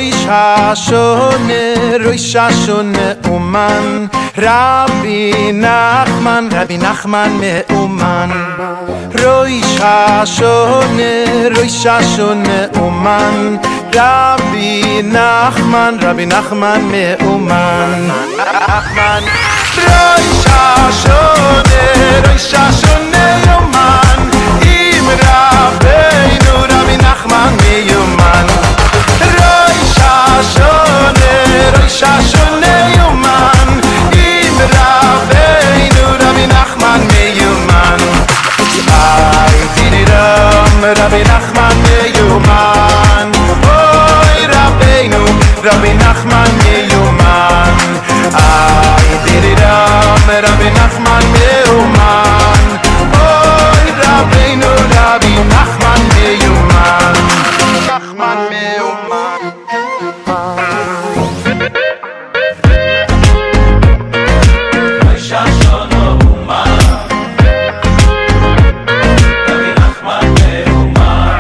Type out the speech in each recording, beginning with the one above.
Rosh Hashanah, Rosh Hashanah Uman, Rabbi Nachman Meuman. Rosh Hashanah, Rosh Hashanah Uman, Rabbi Nachman Meuman. Rosh Hashanah, Rosh Hashanah Uman, Im Rabbeinu Rabbi Nachman Meuman. Rosh Hashanah, Rosh Hashanah Uman, Im Rabbeinu Rabbi Nachman Meuman. Ay tiriram Rabbi Nachman Meuman, Oy Rabbeinu Rabbi Nachman Meuman. Ay tiriram Rabbi Nachman Meuman, Oy Rabbeinu Rabbi Nachman Meuman. Nachman Meuman. Rosh Hashanah Uman, Rabbi Nachman Meuman.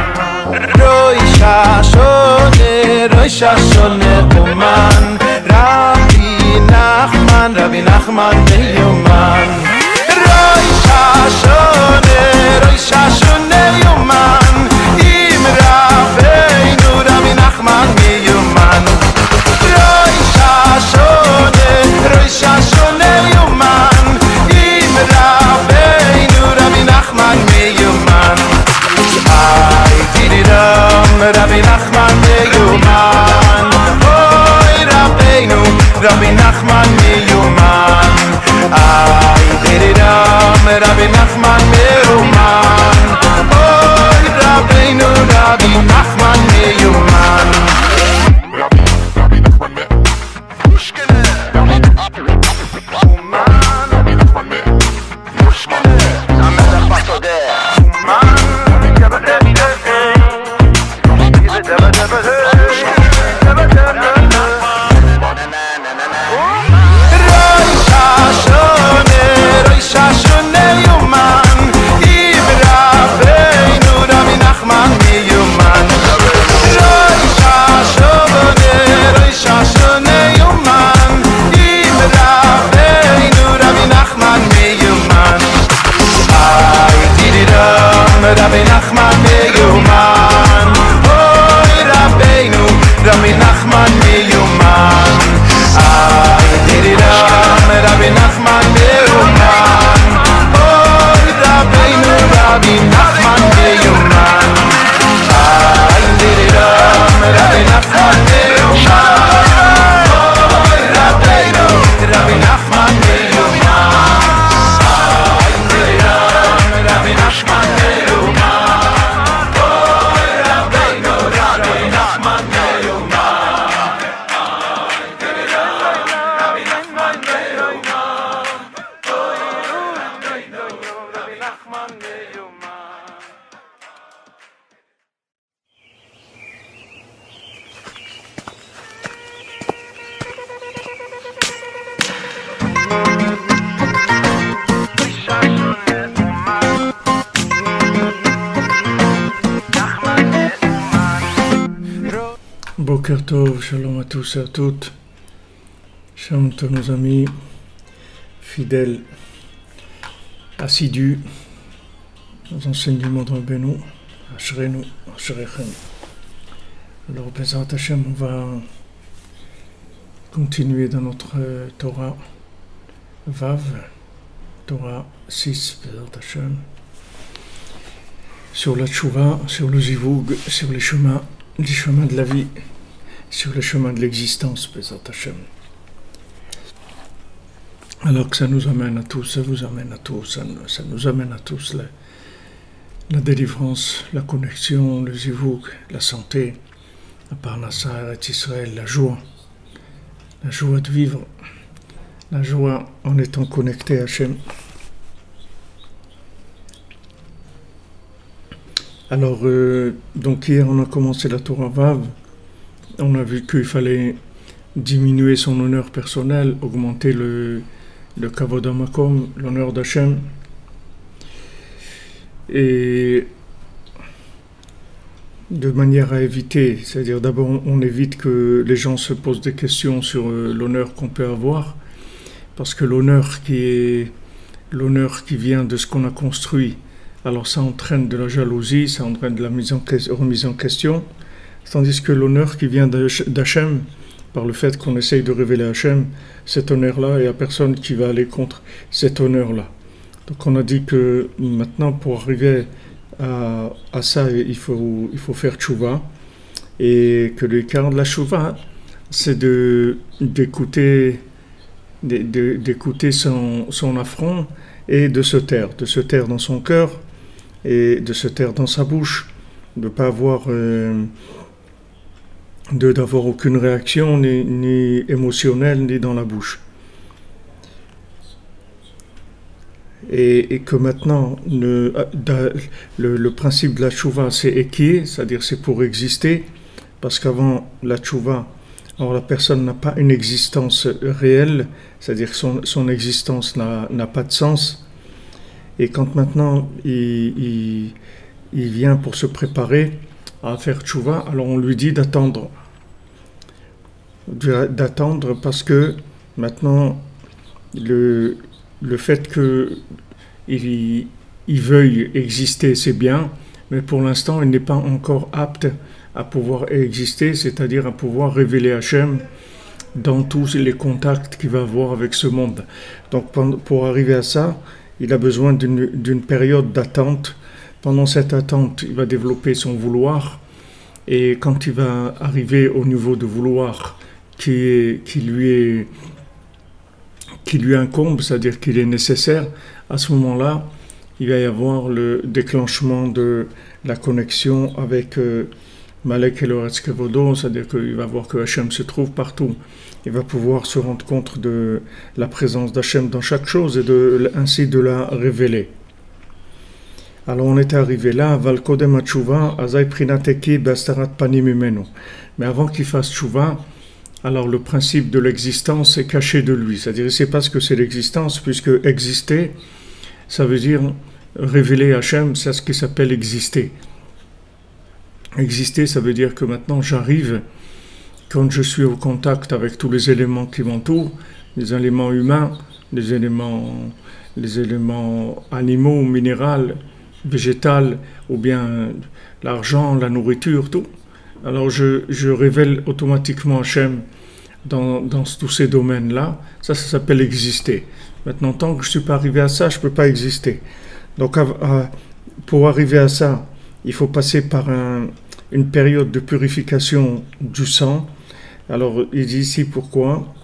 Rosh Hashanah, Rosh Hashanah Uman, Im Rabbeinu Rabbi Nachman Meuman. Rosh Hashanah, Rosh Hashanah Uman, Im Rabbeinu Rabbi Nachman Meuman. Ay tiriram Rabbi Nachman Meuman, Oy Rabbeinu Rabbi Nachman Meuman. Ay tiriram Rabbi Nachman Meuman, Oy Rabbeinu Rabbi Nachman Meuman. Rabbi Nachman Rabbi Nachman Meuman, Oy Rabbeinu Rabbi Nachman Meuman. Ay tiriram Rabbi Nachman Meuman, Oy Rabbeinu Rabbi Nachman Meuman. Ay tiriram Rabbi Nachman Meuman, Oy Rabbeinu Rabbi Nachman Meuman. Ay tiriram Rabbi Nachman Boker Tov, shalom à tous et à toutes. Shalom à nos amis fidèles, assidus aux enseignements de Rabbeinu, Ashrenu, Ashrechem. Alors, Bezrat Hashem, on va continuer dans notre Torah Vav, Torah 6, Bezrat Hashem, sur la Tchouva, sur le Zivug, sur les chemins de la vie, sur le chemin de l'existence, Bezrat Hashem. Alors que ça nous amène à tous, ça vous amène à tous, ça nous amène à tous la délivrance, la connexion, le zivug, la santé, la parnassa, Eretz Israël, la joie de vivre, la joie en étant connecté à Hashem. Alors, donc hier on a commencé la Torah Vav, on a vu qu'il fallait diminuer son honneur personnel, augmenter le Kavod HaMakom, l'honneur d'Hachem. Et de manière à éviter, c'est-à-dire d'abord on évite que les gens se posent des questions sur l'honneur qu'on peut avoir, parce que l'honneur qui vient de ce qu'on a construit, alors ça entraîne de la jalousie, ça entraîne de la remise en question, tandis que l'honneur qui vient d'Hachem, par le fait qu'on essaye de révéler Hachem, cet honneur-là, il n'y a personne qui va aller contre cet honneur-là. Donc on a dit que maintenant pour arriver à ça, il faut faire tchouva, et que le quart de la tchouva, c'est d'écouter son affront et de se taire dans son cœur et de se taire dans sa bouche, de ne pas avoir d'avoir aucune réaction ni émotionnelle ni dans la bouche. Et que maintenant le principe de la tchouva c'est équier, c'est-à-dire c'est pour exister, parce qu'avant la tchouva, alors la personne n'a pas une existence réelle, c'est-à-dire que son existence n'a pas de sens, et quand maintenant il vient pour se préparer à faire tchouva, alors on lui dit d'attendre parce que maintenant le fait qu'il veuille exister, c'est bien, mais pour l'instant, il n'est pas encore apte à pouvoir exister, c'est-à-dire à pouvoir révéler Hachem dans tous les contacts qu'il va avoir avec ce monde. Donc, pour arriver à ça, il a besoin d'une période d'attente. Pendant cette attente, il va développer son vouloir, et quand il va arriver au niveau de vouloir qui lui incombe, c'est-à-dire qu'il est nécessaire, à ce moment-là, il va y avoir le déclenchement de la connexion avec Malek et Loretz Kevodo, c'est-à-dire qu'il va voir que Hachem se trouve partout. Il va pouvoir se rendre compte de la présence d'Hachem dans chaque chose et ainsi de la révéler. Alors on est arrivé là, Val Kodem HaTshuva, Azai Prinateki Bastarat Panim Imenu. Mais avant qu'il fasse Tshuva, alors le principe de l'existence est caché de lui, c'est-à-dire il ne sait pas ce que c'est l'existence, puisque exister, ça veut dire révéler Hachem, c'est ce qui s'appelle exister. Exister, ça veut dire que maintenant j'arrive, quand je suis au contact avec tous les éléments qui m'entourent, les éléments humains, les éléments animaux, minéraux, végétaux, ou bien l'argent, la nourriture, tout. Alors je révèle automatiquement Hachem dans tous ces domaines-là. Ça s'appelle exister. Maintenant, tant que je ne suis pas arrivé à ça, je ne peux pas exister. Donc pour arriver à ça, il faut passer par une période de purification du sang. Alors il dit ici pourquoi.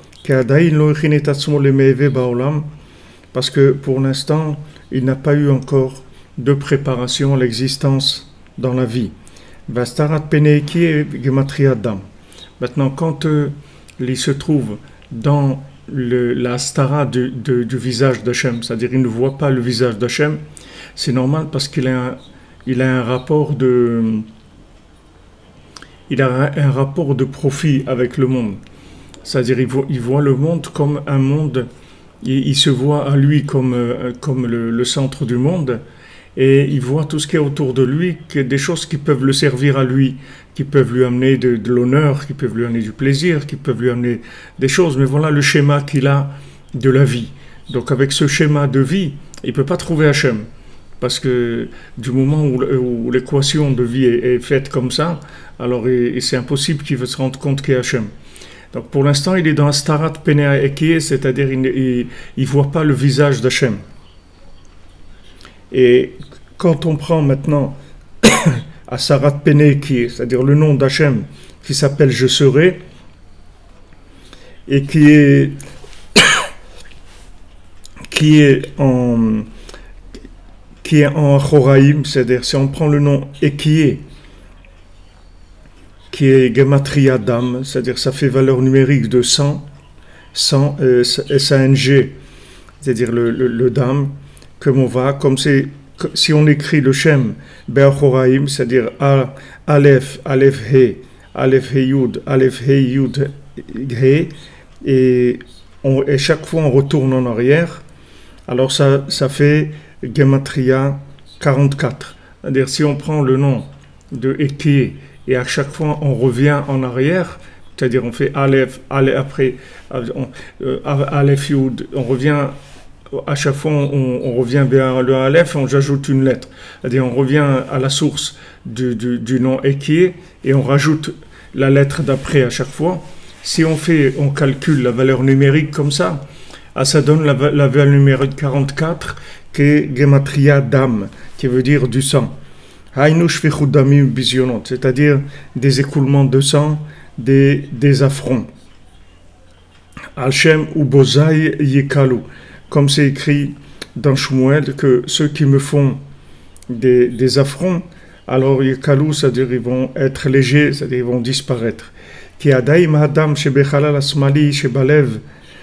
Parce que pour l'instant, il n'a pas eu encore de préparation à l'existence dans la vie. Vastarat Peneiki et Gematria Dam. Maintenant, quand il se trouve dans la stara du visage d'Hachem, c'est-à-dire il ne voit pas le visage d'Hachem, c'est normal parce qu'il a un rapport de profit avec le monde. C'est-à-dire il voit le monde comme un monde, il se voit à lui comme le centre du monde, et il voit tout ce qui est autour de lui, des choses qui peuvent le servir à lui, qui peuvent lui amener de l'honneur, qui peuvent lui amener du plaisir, qui peuvent lui amener des choses. Mais voilà le schéma qu'il a de la vie. Donc avec ce schéma de vie, il ne peut pas trouver Hachem. Parce que du moment où l'équation de vie est faite comme ça, alors c'est impossible qu'il se rende compte qu'il y a Hachem. Donc pour l'instant, il est dans Starat Penea Ekie, c'est-à-dire il ne voit pas le visage d'Hachem. Et quand on prend maintenant Asarat Peneki, c'est-à-dire le nom d'Hachem qui s'appelle Je serai, et qui est en Choraïm, c'est-à-dire si on prend le nom Ekié, qui est Gematria Dam, c'est-à-dire ça fait valeur numérique de 100 S-A-N-G, c'est-à-dire le Dam, comme si on écrit le Shem Be'achoraim, c'est-à-dire Aleph, Aleph He, Aleph He Yud, Aleph He Yud He, et chaque fois on retourne en arrière, alors ça fait Gematria 44. C'est-à-dire si on prend le nom de Eki, et à chaque fois on revient en arrière, c'est-à-dire on fait Aleph, après Aleph Yud, on revient, à chaque fois on revient vers le Aleph, j'ajoute une lettre, c'est-à-dire on revient à la source du nom Eki et on rajoute la lettre d'après à chaque fois. Si on calcule la valeur numérique comme ça donne la valeur numérique 44 qui est Gematria Dam, qui veut dire du sang. C'est-à-dire des écoulements de sang, des affronts. Al-Shem ou Bozai Yekalu, comme c'est écrit dans Shmuel, que ceux qui me font des affronts, alors Yekalu, c'est-à-dire ils vont être légers, c'est-à-dire ils vont disparaître. Ki adaim hadam shebechalal asmali shebalev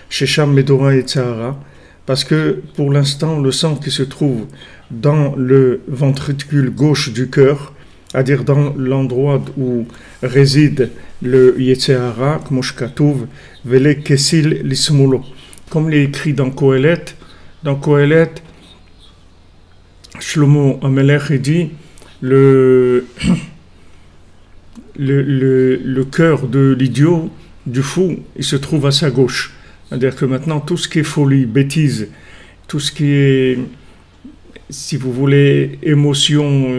shesham medora etzahara, parce que pour l'instant le sang qui se trouve dans le ventricule gauche du cœur, c'est-à-dire dans l'endroit où réside le Yetzehara, Kmoshkatouv, Vele Kesil Lismulo. Comme il est écrit dans Kohelet, Shlomo Amelech dit le cœur de l'idiot, du fou, il se trouve à sa gauche. C'est-à-dire que maintenant, tout ce qui est folie, bêtise, tout ce qui est, si vous voulez, émotion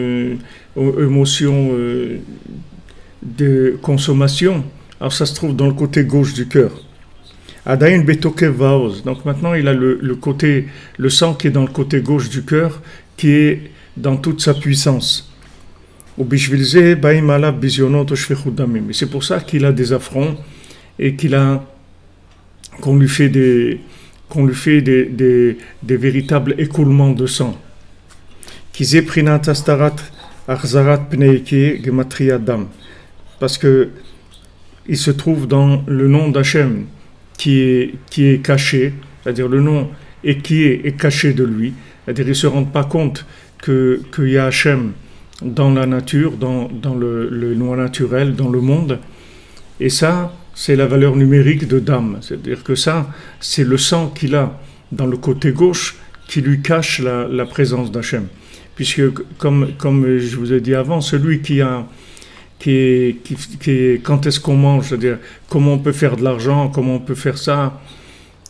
de consommation, alors ça se trouve dans le côté gauche du cœur. Adayin betoke vaoz. Donc maintenant, il a le sang qui est dans le côté gauche du cœur, qui est dans toute sa puissance. Et c'est pour ça qu'il a des affronts et qu'on lui fait des véritables écoulements de sang. Parce que il se trouve dans le nom d'Hachem qui est caché, c'est-à-dire le nom et qui est caché de lui, c'est-à-dire ils ne se rendent pas compte qu'il y a Hachem dans la nature, dans le noix naturel, dans le monde, et ça, c'est la valeur numérique de Dam, c'est-à-dire que ça, c'est le sang qu'il a dans le côté gauche qui lui cache la présence d'Hachem. Puisque, comme je vous ai dit avant, celui qui quand est-ce qu'on mange, c'est-à-dire comment on peut faire de l'argent, comment on peut faire ça,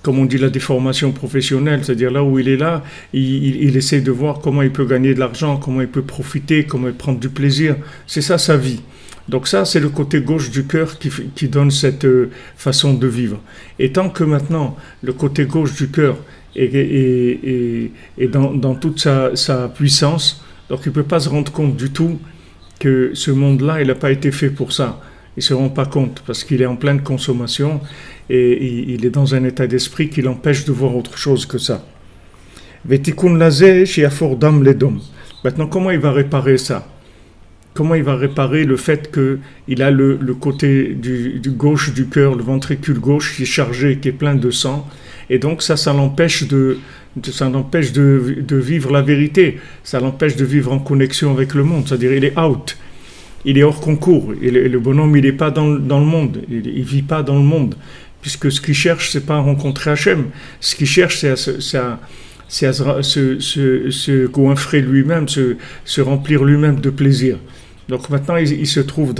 comme on dit la déformation professionnelle, c'est-à-dire là où il est là, il essaie de voir comment il peut gagner de l'argent, comment il peut profiter, comment il prend du plaisir, c'est ça sa vie. Donc ça, c'est le côté gauche du cœur qui donne cette façon de vivre. Et tant que maintenant, le côté gauche du cœur est dans toute sa puissance, donc il ne peut pas se rendre compte du tout que ce monde-là, il n'a pas été fait pour ça. Il ne se rend pas compte parce qu'il est en pleine consommation et il est dans un état d'esprit qui l'empêche de voir autre chose que ça. Maintenant, comment il va réparer ça? Comment il va réparer le fait qu'il a le côté du gauche du cœur, le ventricule gauche qui est chargé, qui est plein de sang, et donc ça l'empêche de vivre la vérité, ça l'empêche de vivre en connexion avec le monde, c'est-à-dire il est out, il est hors concours, et le bonhomme il n'est pas dans le monde, il vit pas dans le monde, puisque ce qu'il cherche c'est pas à rencontrer Hachem, ce qu'il cherche c'est à se goinfrer lui-même, se remplir lui-même de plaisir. Donc maintenant il se trouve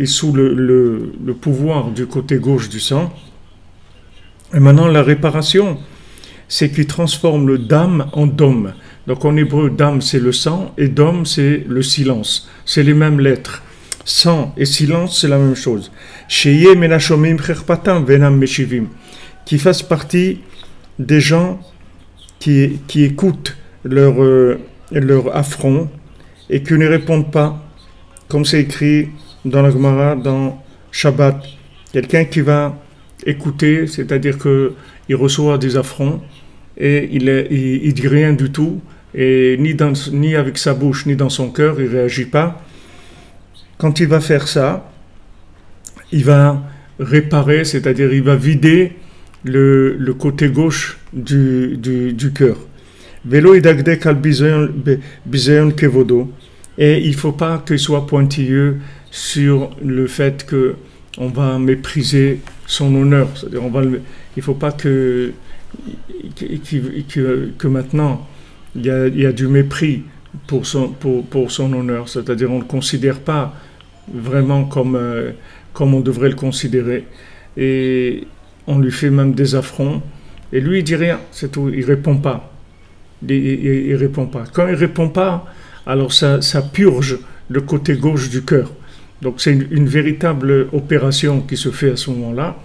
sous le pouvoir du côté gauche du sang. Et maintenant la réparation, c'est qu'il transforme le dam en dom. Donc en hébreu, dam c'est le sang et dom c'est le silence. C'est les mêmes lettres. Sang et silence c'est la même chose. Sheye menashomim cherpatam venam meshivim. Qui fassent partie des gens qui écoutent leur affront et qui ne répondent pas, comme c'est écrit dans la Gemara, dans Shabbat. Quelqu'un qui va écouter, c'est-à-dire qu'il reçoit des affronts et il dit rien du tout, et ni avec sa bouche ni dans son cœur, il ne réagit pas. Quand il va faire ça, il va réparer, c'est-à-dire il va vider le côté gauche du cœur. Velo idagdek al bizeon kevodo, et il ne faut pas qu'il soit pointilleux sur le fait qu'on va mépriser son honneur. C'est-à-dire il ne faut pas que maintenant il y a du mépris pour son honneur. C'est-à-dire on ne le considère pas vraiment comme on devrait le considérer. Et on lui fait même des affronts. Et lui, il dit rien, c'est tout, il répond pas. Il répond pas. Quand il répond pas, alors ça purge le côté gauche du cœur. Donc c'est une véritable opération qui se fait à ce moment-là.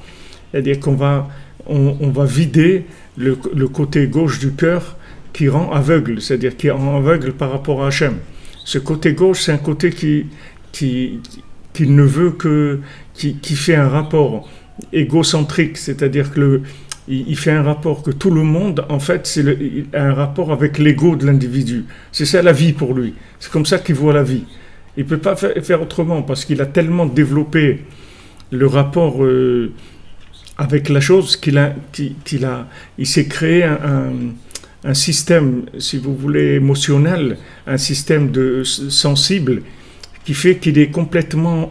C'est-à-dire on va vider le côté gauche du cœur qui rend aveugle, c'est-à-dire qui rend aveugle par rapport à Hachem. Ce côté gauche, c'est un côté qui ne veut qui fait un rapport égocentrique, c'est-à-dire que il fait un rapport que tout le monde, en fait, un rapport avec l'ego de l'individu. C'est ça la vie pour lui. C'est comme ça qu'il voit la vie. Il ne peut pas faire autrement parce qu'il a tellement développé le rapport avec la chose il s'est créé un système, si vous voulez, émotionnel, un système sensible qui fait qu'il est complètement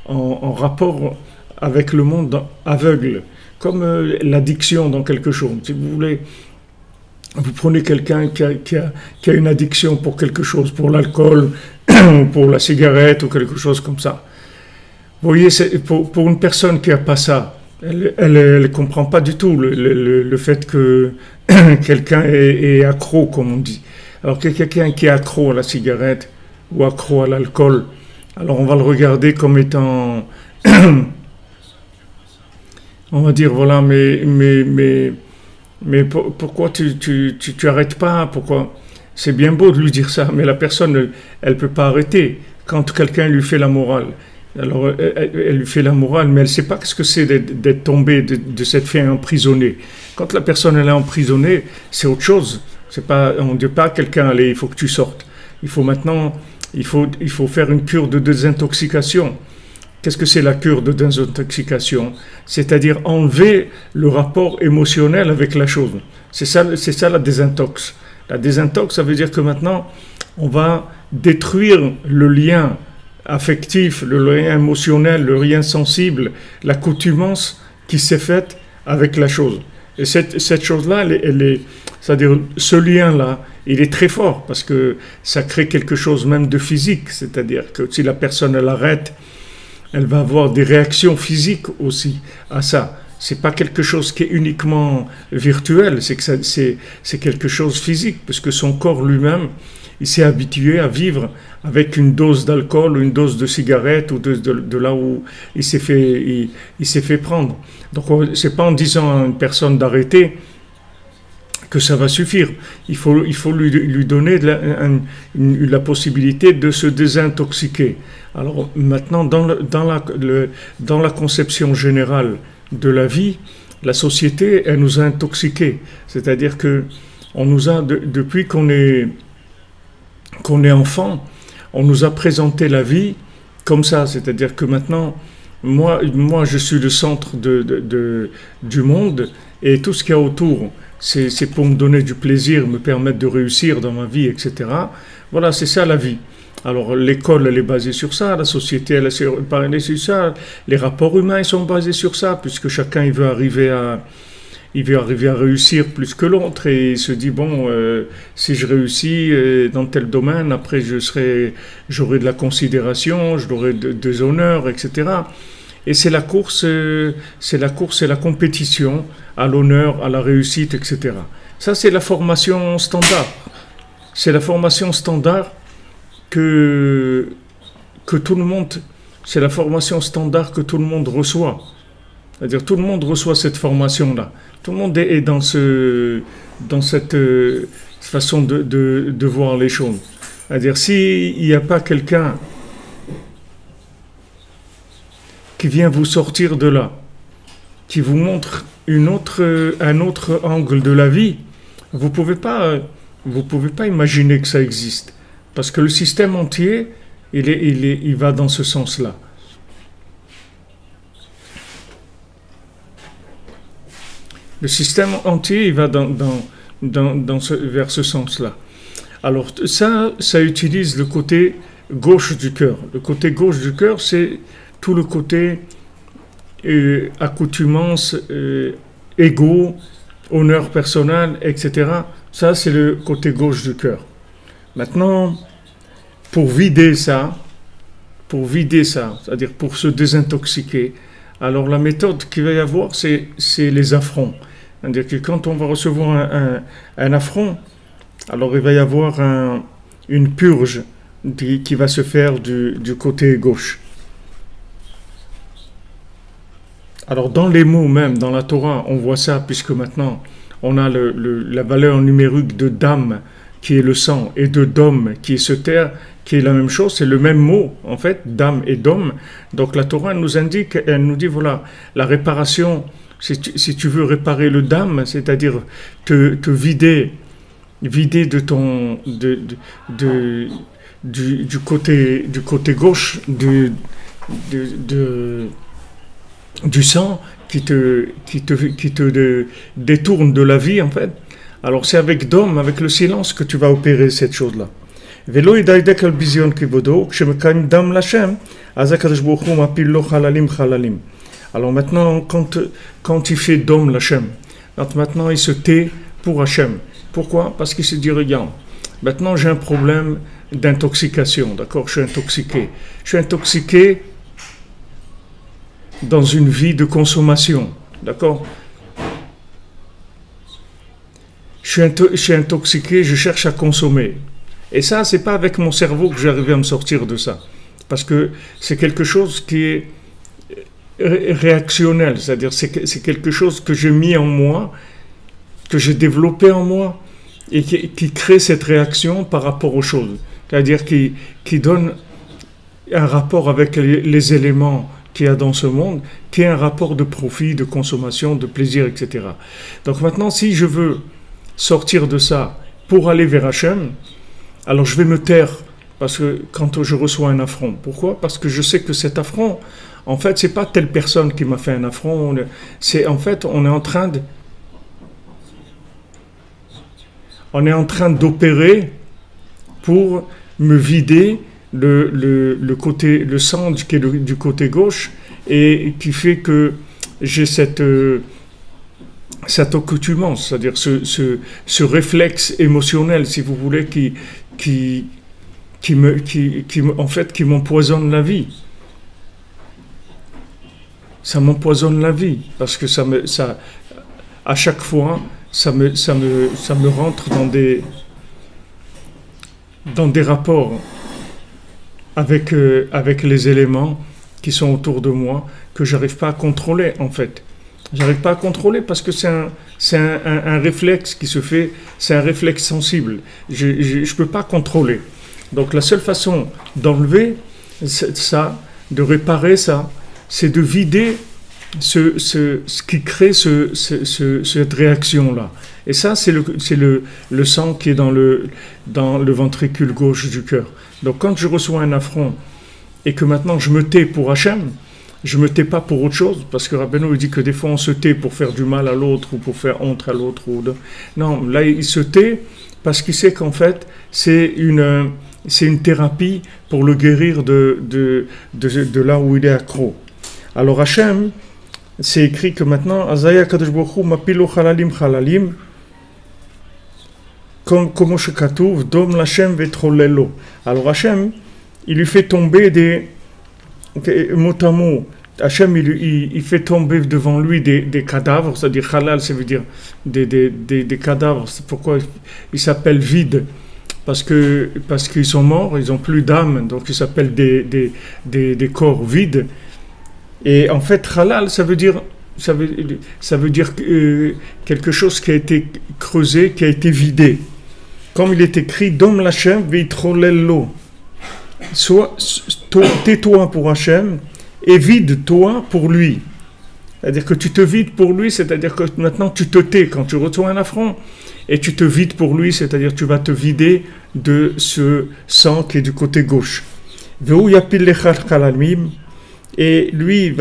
en rapport avec le monde aveugle, comme l'addiction dans quelque chose. Si vous voulez, vous prenez quelqu'un qui a une addiction pour quelque chose, pour l'alcool, ou pour la cigarette, ou quelque chose comme ça. Vous voyez, pour une personne qui n'a pas ça, elle ne comprend pas du tout le fait que quelqu'un est accro, comme on dit. Alors que quelqu'un qui est accro à la cigarette ou accro à l'alcool, alors on va le regarder comme étant... on va dire, voilà, mais pourquoi tu arrêtes pas? Pourquoi? C'est bien beau de lui dire ça, mais la personne, elle peut pas arrêter quand quelqu'un lui fait la morale. Alors, elle lui fait la morale, mais elle ne sait pas ce que c'est d'être tombé, de s'être fait emprisonner. Quand la personne elle est emprisonnée, c'est autre chose. C'est pas, on ne dit pas à quelqu'un, allez, il faut que tu sortes. Il faut faire une cure de désintoxication. Qu'est-ce que c'est la cure de désintoxication? C'est-à-dire enlever le rapport émotionnel avec la chose. C'est ça la désintox. La désintox, ça veut dire que maintenant, on va détruire le lien affectif, le lien émotionnel, le lien sensible, l'accoutumance qui s'est faite avec la chose. Et cette chose-là, c'est-à-dire ce lien-là, il est très fort parce que ça crée quelque chose même de physique. C'est-à-dire que si la personne elle arrête, elle va avoir des réactions physiques aussi à ça. C'est pas quelque chose qui est uniquement virtuel, c'est quelque chose physique, parce que son corps lui-même, il s'est habitué à vivre avec une dose d'alcool ou une dose de cigarette ou de là où il s'est fait prendre. Donc c'est pas en disant à une personne d'arrêter que ça va suffire. Il faut lui donner la possibilité de se désintoxiquer. Alors maintenant, dans la conception générale de la vie, la société, elle nous a intoxiqués. C'est-à-dire que on nous a, depuis qu'on est enfant, on nous a présenté la vie comme ça. C'est-à-dire que maintenant, moi je suis le centre du monde et tout ce qu'il y a autour, c'est pour me donner du plaisir, me permettre de réussir dans ma vie, etc. Voilà, c'est ça la vie. Alors l'école, elle est basée sur ça, la société, elle est basée sur ça, les rapports humains, ils sont basés sur ça, puisque chacun, il veut arriver à réussir plus que l'autre, et il se dit, bon, si je réussis dans tel domaine, après j'aurai de la considération, j'aurai des honneurs, etc. Et c'est la course et la compétition à l'honneur, à la réussite, etc. Ça, c'est la formation standard. C'est la formation standard que tout le monde, c'est la formation standard que tout le monde reçoit. C'est-à-dire tout le monde reçoit cette formation-là. Tout le monde est dans cette façon de voir les choses. C'est-à-dire s'il n'y a pas quelqu'un qui vient vous sortir de là, qui vous montre un autre angle de la vie, vous pouvez pas imaginer que ça existe. Parce que le système entier, il va dans ce sens-là. Le système entier, il va vers ce sens-là. Alors ça utilise le côté gauche du cœur. Le côté gauche du cœur, c'est tout le côté accoutumance, ego, honneur personnel, etc. Ça, c'est le côté gauche du cœur. Maintenant, pour vider ça, c'est-à-dire pour se désintoxiquer, alors la méthode qu'il va y avoir, c'est les affronts. C'est-à-dire que quand on va recevoir un affront, alors il va y avoir une purge qui va se faire du côté gauche. Alors dans les mots même, dans la Torah, on voit ça, puisque maintenant on a la valeur numérique de dam, qui est le sang, et de dom, qui est ce terre, qui est la même chose, c'est le même mot, en fait, dam et dom. Donc la Torah nous indique, elle nous dit, voilà, la réparation, si tu veux réparer le dam, c'est-à-dire te vider de ton, du côté gauche du sang qui te détourne de la vie, en fait. Alors c'est avec dom, avec le silence, que tu vas opérer cette chose-là. Alors maintenant, quand il fait dom l'Hachem, maintenant il se tait pour Hachem. Pourquoi? Parce qu'il se dit, regarde, maintenant j'ai un problème d'intoxication, d'accord? Je suis intoxiqué dans une vie de consommation, d'accord? Je suis intoxiqué, je cherche à consommer. Et ça, c'est pas avec mon cerveau que j'arrive à me sortir de ça. Parce que c'est quelque chose qui est réactionnel, c'est-à-dire c'est quelque chose que j'ai mis en moi, que j'ai développé en moi, et qui crée cette réaction par rapport aux choses. C'est-à-dire qui donne un rapport avec les éléments qu'il y a dans ce monde, qui est un rapport de profit, de consommation, de plaisir, etc. Donc maintenant, si je veux sortir de ça pour aller vers Hachem, alors je vais me taire, parce que quand je reçois un affront, pourquoi? Parce que je sais que cet affront, en fait, c'est pas telle personne qui m'a fait un affront, c'est en fait, on est en train d'opérer pour me vider le sang qui est du côté gauche, et qui fait que j'ai cette accoutumance, c'est-à-dire ce réflexe émotionnel, si vous voulez, qui m'empoisonne la vie. Ça m'empoisonne la vie, parce que à chaque fois, ça me rentre dans des rapports avec les éléments qui sont autour de moi, que j'arrive pas à contrôler, en fait. J'arrive pas à contrôler parce que c'est un réflexe qui se fait, c'est un réflexe sensible. Je peux pas contrôler. Donc la seule façon d'enlever ça, de réparer ça, c'est de vider ce qui crée cette réaction-là. Et ça, c'est le sang qui est dans le ventricule gauche du cœur. Donc quand je reçois un affront et que maintenant je me tais pour Hachem, je ne me tais pas pour autre chose, parce que Rabbeinu dit que des fois on se tait pour faire du mal à l'autre ou pour faire honte à l'autre. Non, là il se tait parce qu'il sait qu'en fait c'est une thérapie pour le guérir de là où il est accro. Alors Hachem, c'est écrit que maintenant, Azaya Kadosh Baruch Hu mapilo chalalim chalalim, comme shekatuv dom l'Hachem vetrolelo. Alors Hachem, il lui fait tomber des mot à mot. Hachem, il fait tomber devant lui des cadavres, c'est-à-dire halal, ça veut dire des cadavres. C'est pourquoi il s'appelle vide, parce qu'ils sont morts, ils n'ont plus d'âme, donc ils s'appellent des corps vides. Et en fait, halal, ça veut dire quelque chose qui a été creusé, qui a été vidé. Comme il est écrit, Dom l'Hachem veitrolello. Soit tais-toi pour Hachem et vide-toi pour lui. C'est-à-dire que tu te vides pour lui, c'est-à-dire que maintenant tu te tais quand tu reçois un affront, et tu te vides pour lui, c'est-à-dire que tu vas te vider de ce sang qui est du côté gauche. Et lui,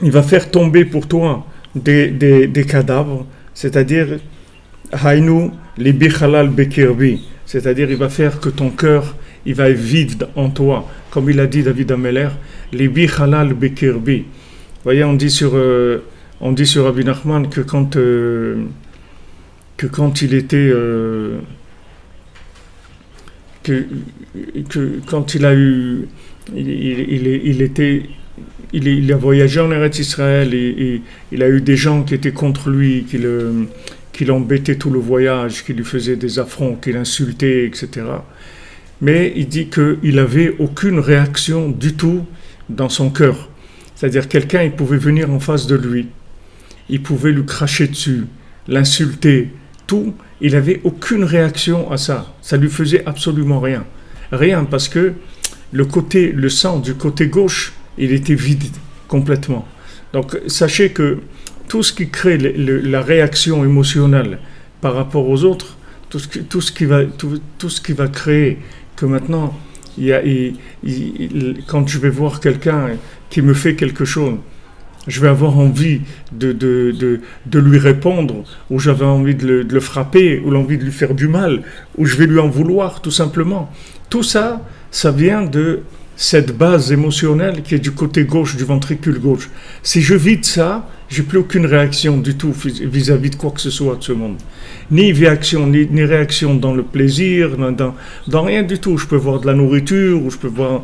il va faire tomber pour toi des cadavres, c'est-à-dire Hainu li bichalal bekirbi, c'est-à-dire il va faire que ton cœur, il va être vide en toi, comme il a dit David Ameller, li bichalal bekirbi. Vous voyez, on dit sur Rabbi Nachman que quand il était que quand il a eu, il a voyagé en Eretz Israël et il a eu des gens qui étaient contre lui, qui l'embêtaient tout le voyage, qui lui faisaient des affronts, qui l'insultaient, etc. Mais il dit qu'il n'avait aucune réaction du tout dans son cœur. C'est-à-dire quelqu'un, il pouvait venir en face de lui, il pouvait lui cracher dessus, l'insulter, tout, il n'avait aucune réaction à ça. Ça lui faisait absolument rien. Rien, parce que le sang du côté gauche, il était vide complètement. Donc sachez que tout ce qui crée la réaction émotionnelle par rapport aux autres, tout ce qui va créer que maintenant, quand je vais voir quelqu'un qui me fait quelque chose, je vais avoir envie de lui répondre, ou j'avais envie de le frapper, ou l'envie de lui faire du mal, ou je vais lui en vouloir tout simplement. Tout ça, ça vient de cette base émotionnelle qui est du côté gauche du ventricule gauche. Si je vide ça, j'ai plus aucune réaction du tout vis-à-vis de quoi que ce soit de ce monde. Ni réaction, ni réaction dans le plaisir, dans rien du tout. Je peux voir de la nourriture, ou je peux voir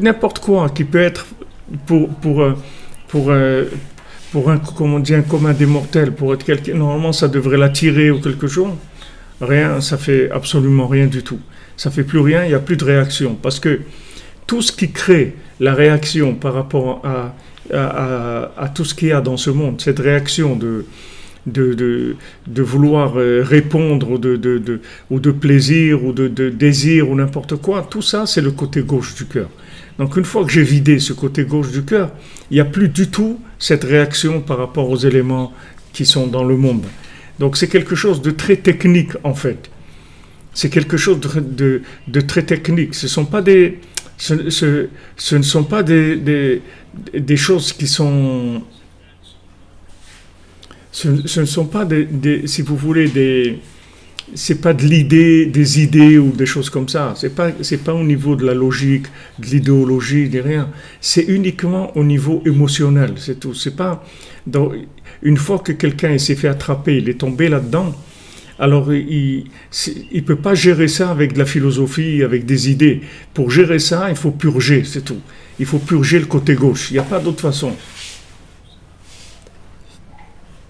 n'importe quoi qui peut être pour un, comme on dit, un commun des mortels, pour être quelqu'un, normalement ça devrait l'attirer ou quelque chose. Rien, ça fait absolument rien du tout. Ça fait plus rien, il n'y a plus de réaction. Parce que tout ce qui crée la réaction par rapport à tout ce qu'il y a dans ce monde, cette réaction de vouloir répondre ou de plaisir ou de désir ou n'importe quoi, tout ça c'est le côté gauche du cœur. Donc une fois que j'ai vidé ce côté gauche du cœur, il n'y a plus du tout cette réaction par rapport aux éléments qui sont dans le monde. Donc c'est quelque chose de très technique en fait. C'est quelque chose de très technique. Ce ne sont pas des choses qui sont... Ce ne sont pas si vous voulez, c'est pas de l'idée, des idées ou des choses comme ça. C'est pas au niveau de la logique, de l'idéologie, de rien. C'est uniquement au niveau émotionnel, c'est tout. C'est pas... Donc, une fois que quelqu'un s'est fait attraper, il est tombé là-dedans, alors il ne peut pas gérer ça avec de la philosophie, avec des idées. Pour gérer ça, il faut purger, c'est tout. Il faut purger le côté gauche. Il n'y a pas d'autre façon.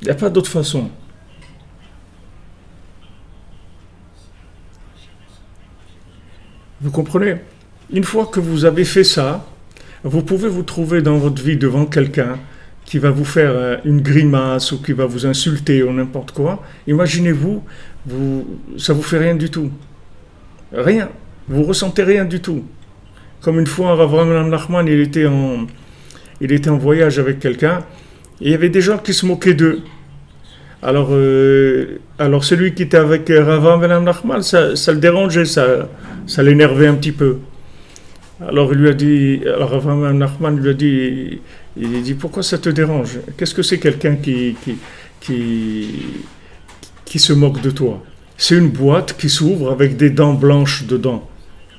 Il n'y a pas d'autre façon. Vous comprenez? Une fois que vous avez fait ça, vous pouvez vous trouver dans votre vie devant quelqu'un qui va vous faire une grimace ou qui va vous insulter ou n'importe quoi. Imaginez-vous, ça vous fait rien du tout. Rien. Vous ressentez rien du tout. Comme une fois, Rav Avraham Nachman, il était en voyage avec quelqu'un et il y avait des gens qui se moquaient d'eux. Alors celui qui était avec Rav Avraham Nachman, ça le dérangeait, ça l'énervait un petit peu. Alors Rav Avraham Nachman lui a dit, il dit, pourquoi ça te dérange? Qu'est-ce que c'est quelqu'un qui se moque de toi? C'est une boîte qui s'ouvre avec des dents blanches dedans.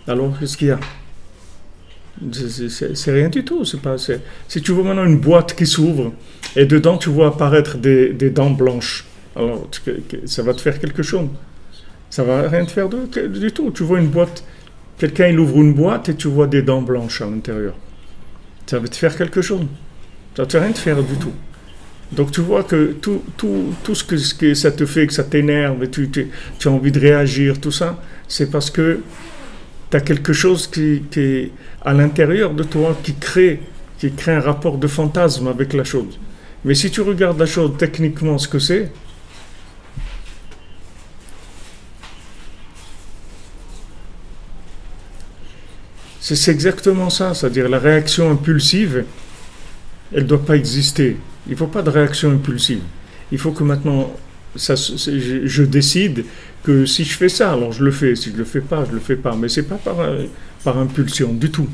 Alors qu'est-ce qu'il y a? C'est rien du tout. Si tu vois maintenant une boîte qui s'ouvre et dedans tu vois apparaître des dents blanches, alors ça va te faire quelque chose. Ça va rien te faire du tout. Tu vois une boîte, quelqu'un il ouvre une boîte et tu vois des dents blanches à l'intérieur. Ça va te faire quelque chose. Ça ne va rien te faire du tout. Donc tu vois que tout ce que ça te fait, que ça t'énerve, et tu as envie de réagir, tout ça, c'est parce que tu as quelque chose qui est à l'intérieur de toi qui crée un rapport de fantasme avec la chose. Mais si tu regardes la chose techniquement, ce que c'est exactement ça, c'est-à-dire la réaction impulsive, elle ne doit pas exister. Il ne faut pas de réaction impulsive. Il faut que maintenant, je décide que si je fais ça, alors je le fais. Si je ne le fais pas, je ne le fais pas. Mais ce n'est pas par impulsion, du tout.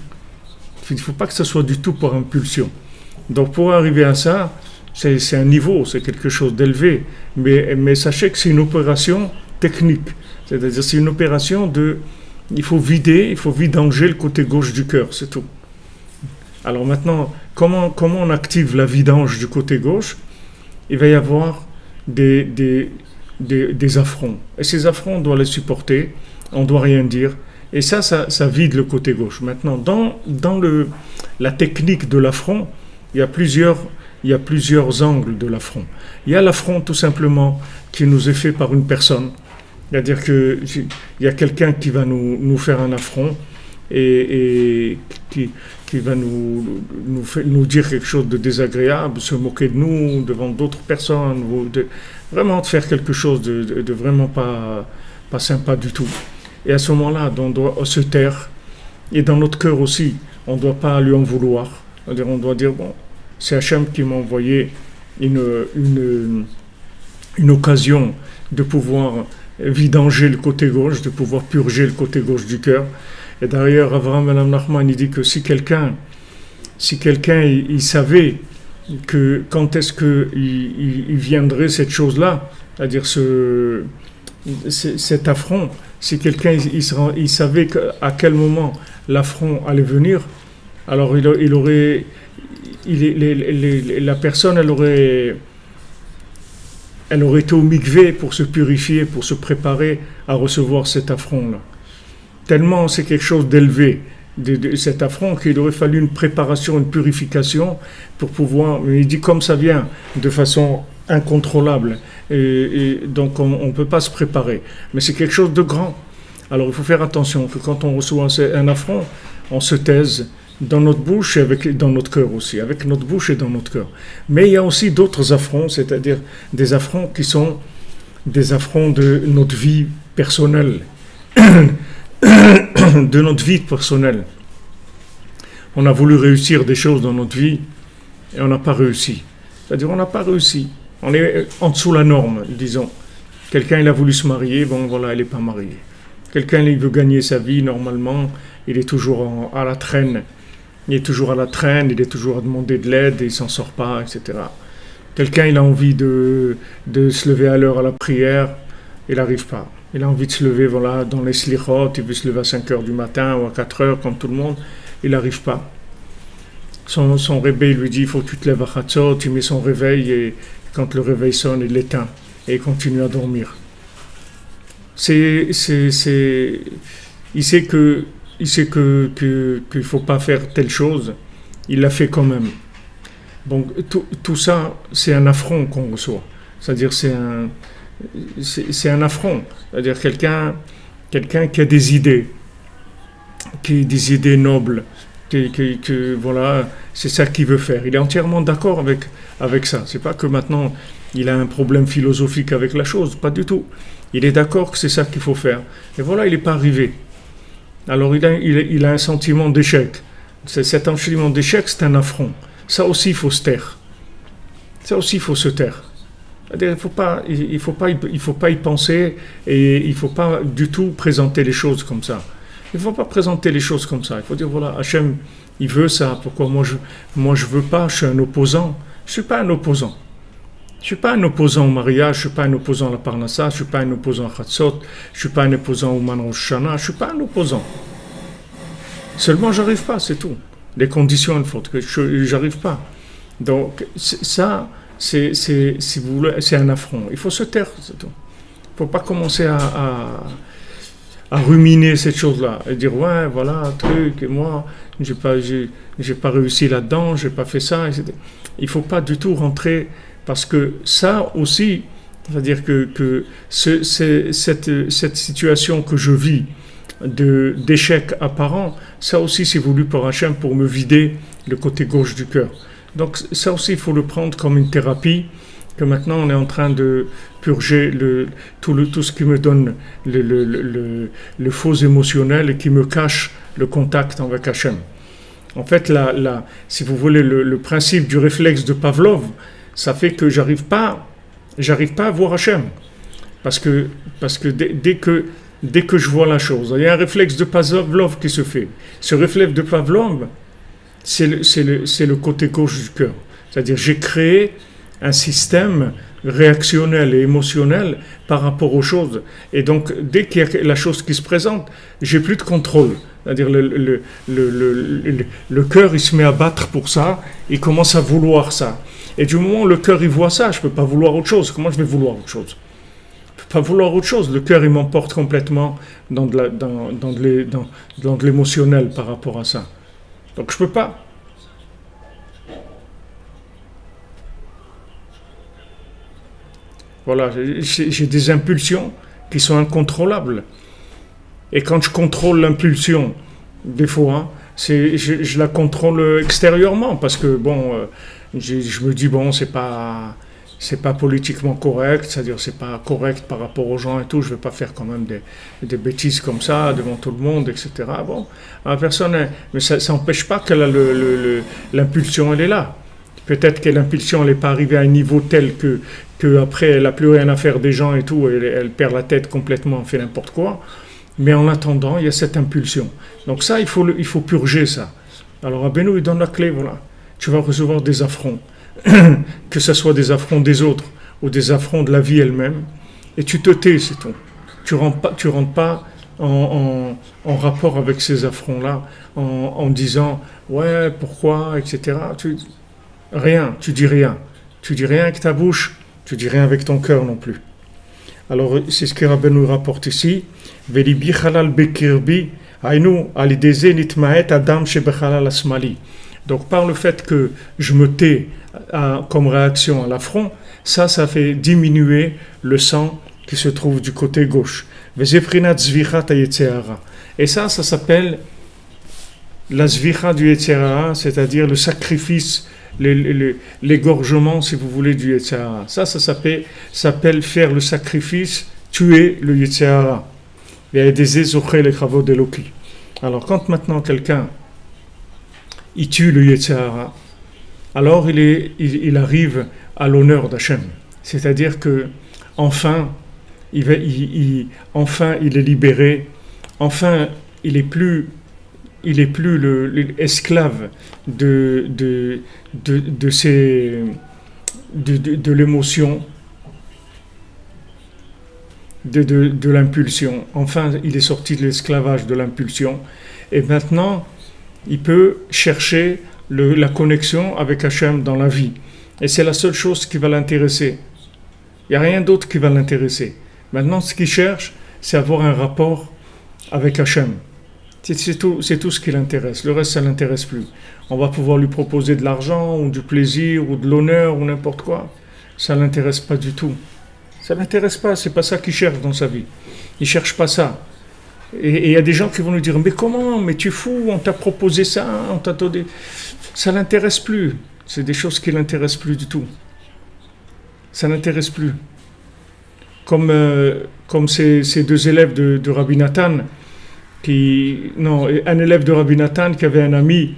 Il ne faut pas que ce soit du tout par impulsion. Donc pour arriver à ça, c'est un niveau, c'est quelque chose d'élevé. Mais sachez que c'est une opération technique. C'est-à-dire c'est une opération il faut vidanger le côté gauche du cœur, c'est tout. Alors maintenant, comment on active la vidange du côté gauche? Il va y avoir des affronts. Et ces affronts, on doit les supporter on doit rien dire. Et ça vide le côté gauche. Maintenant, dans la technique de l'affront, il y a plusieurs angles de l'affront. Il y a l'affront tout simplement qui nous est fait par une personne. C'est-à-dire qu'il y a quelqu'un qui va nous faire un affront et qui va nous dire quelque chose de désagréable, se moquer de nous devant d'autres personnes, vraiment de faire quelque chose de vraiment pas sympa du tout. Et à ce moment-là, on doit se taire. Et dans notre cœur aussi, on ne doit pas lui en vouloir. C'est-à-dire, on doit dire, bon, c'est Hachem qui m'a envoyé une occasion de pouvoir vidanger le côté gauche, de pouvoir purger le côté gauche du cœur. Et d'ailleurs, Avraham Ben Nachman, il dit que si quelqu'un il savait que quand est-ce qu'il viendrait cette chose-là, c'est-à-dire cet affront, si quelqu'un il savait à quel moment l'affront allait venir, alors la personne elle aurait été au mikvé pour se purifier, pour se préparer à recevoir cet affront-là. Tellement c'est quelque chose d'élevé, de cet affront, qu'il aurait fallu une préparation, une purification pour pouvoir. Mais il dit comme ça vient de façon incontrôlable, et donc on ne peut pas se préparer. Mais c'est quelque chose de grand. Alors il faut faire attention que quand on reçoit un affront, on se taise dans notre bouche et dans notre cœur aussi, avec notre bouche et dans notre cœur. Mais il y a aussi d'autres affronts, c'est-à-dire des affronts qui sont des affronts de notre vie personnelle. De notre vie personnelle. On a voulu réussir des choses dans notre vie et on n'a pas réussi. C'est-à-dire on n'a pas réussi. On est en dessous de la norme, disons. Quelqu'un il a voulu se marier, bon voilà, il n'est pas marié. Quelqu'un il veut gagner sa vie, normalement, il est toujours à la traîne. Il est toujours à la traîne, il est toujours à demander de l'aide et il ne s'en sort pas, etc. Quelqu'un il a envie de se lever à l'heure à la prière, il n'arrive pas. Il a envie de se lever voilà, dans les slichot, il veut se lever à 5 h du matin ou à 4 h comme tout le monde, il n'arrive pas. Son réveil lui dit, il faut que tu te lèves à Chatzot, il met son réveil et quand le réveil sonne, il l'éteint et il continue à dormir. Il sait qu'il ne faut pas faire telle chose, il l'a fait quand même. Donc tout ça, c'est un affront qu'on reçoit. C'est-à-dire c'est un affront. C'est-à-dire quelqu'un qui a des idées nobles, que voilà, c'est ça qu'il veut faire. Il est entièrement d'accord avec ça. C'est pas que maintenant il a un problème philosophique avec la chose, pas du tout. Il est d'accord que c'est ça qu'il faut faire. Et voilà, il n'est pas arrivé. Alors il a un sentiment d'échec. Cet sentiment d'échec, c'est un affront. Ça aussi, il faut se taire. Ça aussi, il faut se taire. Il ne faut pas y penser et il ne faut pas du tout présenter les choses comme ça. Il ne faut pas présenter les choses comme ça. Il faut dire, voilà, Hachem, il veut ça. Pourquoi moi je veux pas, je suis un opposant. Je ne suis pas un opposant. Je ne suis pas un opposant au mariage, je ne suis pas un opposant à la Parnassa, je ne suis pas un opposant à Chatzot, je ne suis pas un opposant au Man Rosh Hashanah, je ne suis pas un opposant. Seulement, je n'arrive pas, c'est tout. Les conditions, il faut que je n'arrive pas. Donc, ça... si vous voulez, c'est un affront. Il faut se taire, c'est tout. Il ne faut pas commencer à ruminer cette chose-là et dire ouais, voilà, truc, et moi, j'ai pas réussi là-dedans, j'ai pas fait ça, etc. Il ne faut pas du tout rentrer parce que ça aussi, c'est-à-dire que cette situation que je vis d'échec apparent, ça aussi c'est voulu par Hachem pour me vider le côté gauche du cœur. Donc ça aussi, il faut le prendre comme une thérapie, que maintenant on est en train de purger tout ce qui me donne le faux émotionnel et qui me cache le contact avec Hachem. En fait, si vous voulez, le principe du réflexe de Pavlov, ça fait que j'arrive pas à voir Hachem. Parce que dès que je vois la chose, il y a un réflexe de Pavlov qui se fait. Ce réflexe de Pavlov, c'est le côté gauche du cœur. C'est-à-dire, j'ai créé un système réactionnel et émotionnel par rapport aux choses. Et donc, dès qu'il y a la chose qui se présente, j'ai plus de contrôle. C'est-à-dire, le cœur, il se met à battre pour ça, il commence à vouloir ça. Et du moment où le cœur, il voit ça, je ne peux pas vouloir autre chose. Comment je vais vouloir autre chose ? Je ne peux pas vouloir autre chose. Le cœur, il m'emporte complètement dans de l'émotionnel par rapport à ça. Donc je peux pas. Voilà, j'ai des impulsions qui sont incontrôlables. Et quand je contrôle l'impulsion, des fois, je la contrôle extérieurement parce que bon, je me dis bon, c'est pas politiquement correct, c'est-à-dire c'est pas correct par rapport aux gens et tout. Je vais pas faire quand même des bêtises comme ça devant tout le monde, etc. Bon, la personne, mais ça n'empêche pas que l'impulsion elle est là. Peut-être que l'impulsion n'est pas arrivée à un niveau tel que après elle n'a plus rien à faire des gens et tout, elle perd la tête complètement, elle fait n'importe quoi. Mais en attendant, il y a cette impulsion. Donc ça, il faut purger ça. Alors Rabbeinu, il donne la clé, voilà. Tu vas recevoir des affronts, que ce soit des affronts des autres ou des affronts de la vie elle-même, et tu te tais, c'est tout. Tu rentres pas en rapport avec ces affronts-là, en disant « ouais, pourquoi », etc. Rien, tu dis rien. Tu dis rien avec ta bouche, tu dis rien avec ton cœur non plus. Alors, c'est ce que Rabbeinu nous rapporte ici. Velibi halal bekirbi, aïnou alideze nitmaet adam shebechalal asmali. Donc, par le fait que je me tais comme réaction à l'affront, ça fait diminuer le sang qui se trouve du côté gauche. Vezefrinat zvichat ayetzeara. Et ça s'appelle la zvicha du Yetzirah, c'est-à-dire le sacrifice, l'égorgement, si vous voulez, du Yetzirah. Ça s'appelle faire le sacrifice, tuer le Yetzirah. Il y a des ézochés, les travaux de Loki. Alors, quand maintenant quelqu'un il tue le Yetzirah, alors il arrive à l'honneur d'Hachem. C'est-à-dire que enfin il est libéré, enfin il est plus l'esclave de l'émotion, de l'impulsion. Enfin, il est sorti de l'esclavage de l'impulsion. Et maintenant, il peut chercher la connexion avec Hachem dans la vie. Et c'est la seule chose qui va l'intéresser. Il n'y a rien d'autre qui va l'intéresser. Maintenant, ce qu'il cherche, c'est avoir un rapport avec Hachem. C'est tout ce qui l'intéresse. Le reste, ça ne l'intéresse plus. On va pouvoir lui proposer de l'argent, ou du plaisir, ou de l'honneur, ou n'importe quoi. Ça ne l'intéresse pas du tout. Ça ne l'intéresse pas, c'est pas ça qu'il cherche dans sa vie. Il ne cherche pas ça. Et il y a des gens qui vont lui dire « Mais comment? Mais tu es fou, on t'a proposé ça, on t'a donné... » Ça ne l'intéresse plus. C'est des choses qui ne l'intéressent plus du tout. Ça ne l'intéresse plus. Comme ces deux élèves de Rabbi Nathan, un élève de Rabbi Nathan qui avait un ami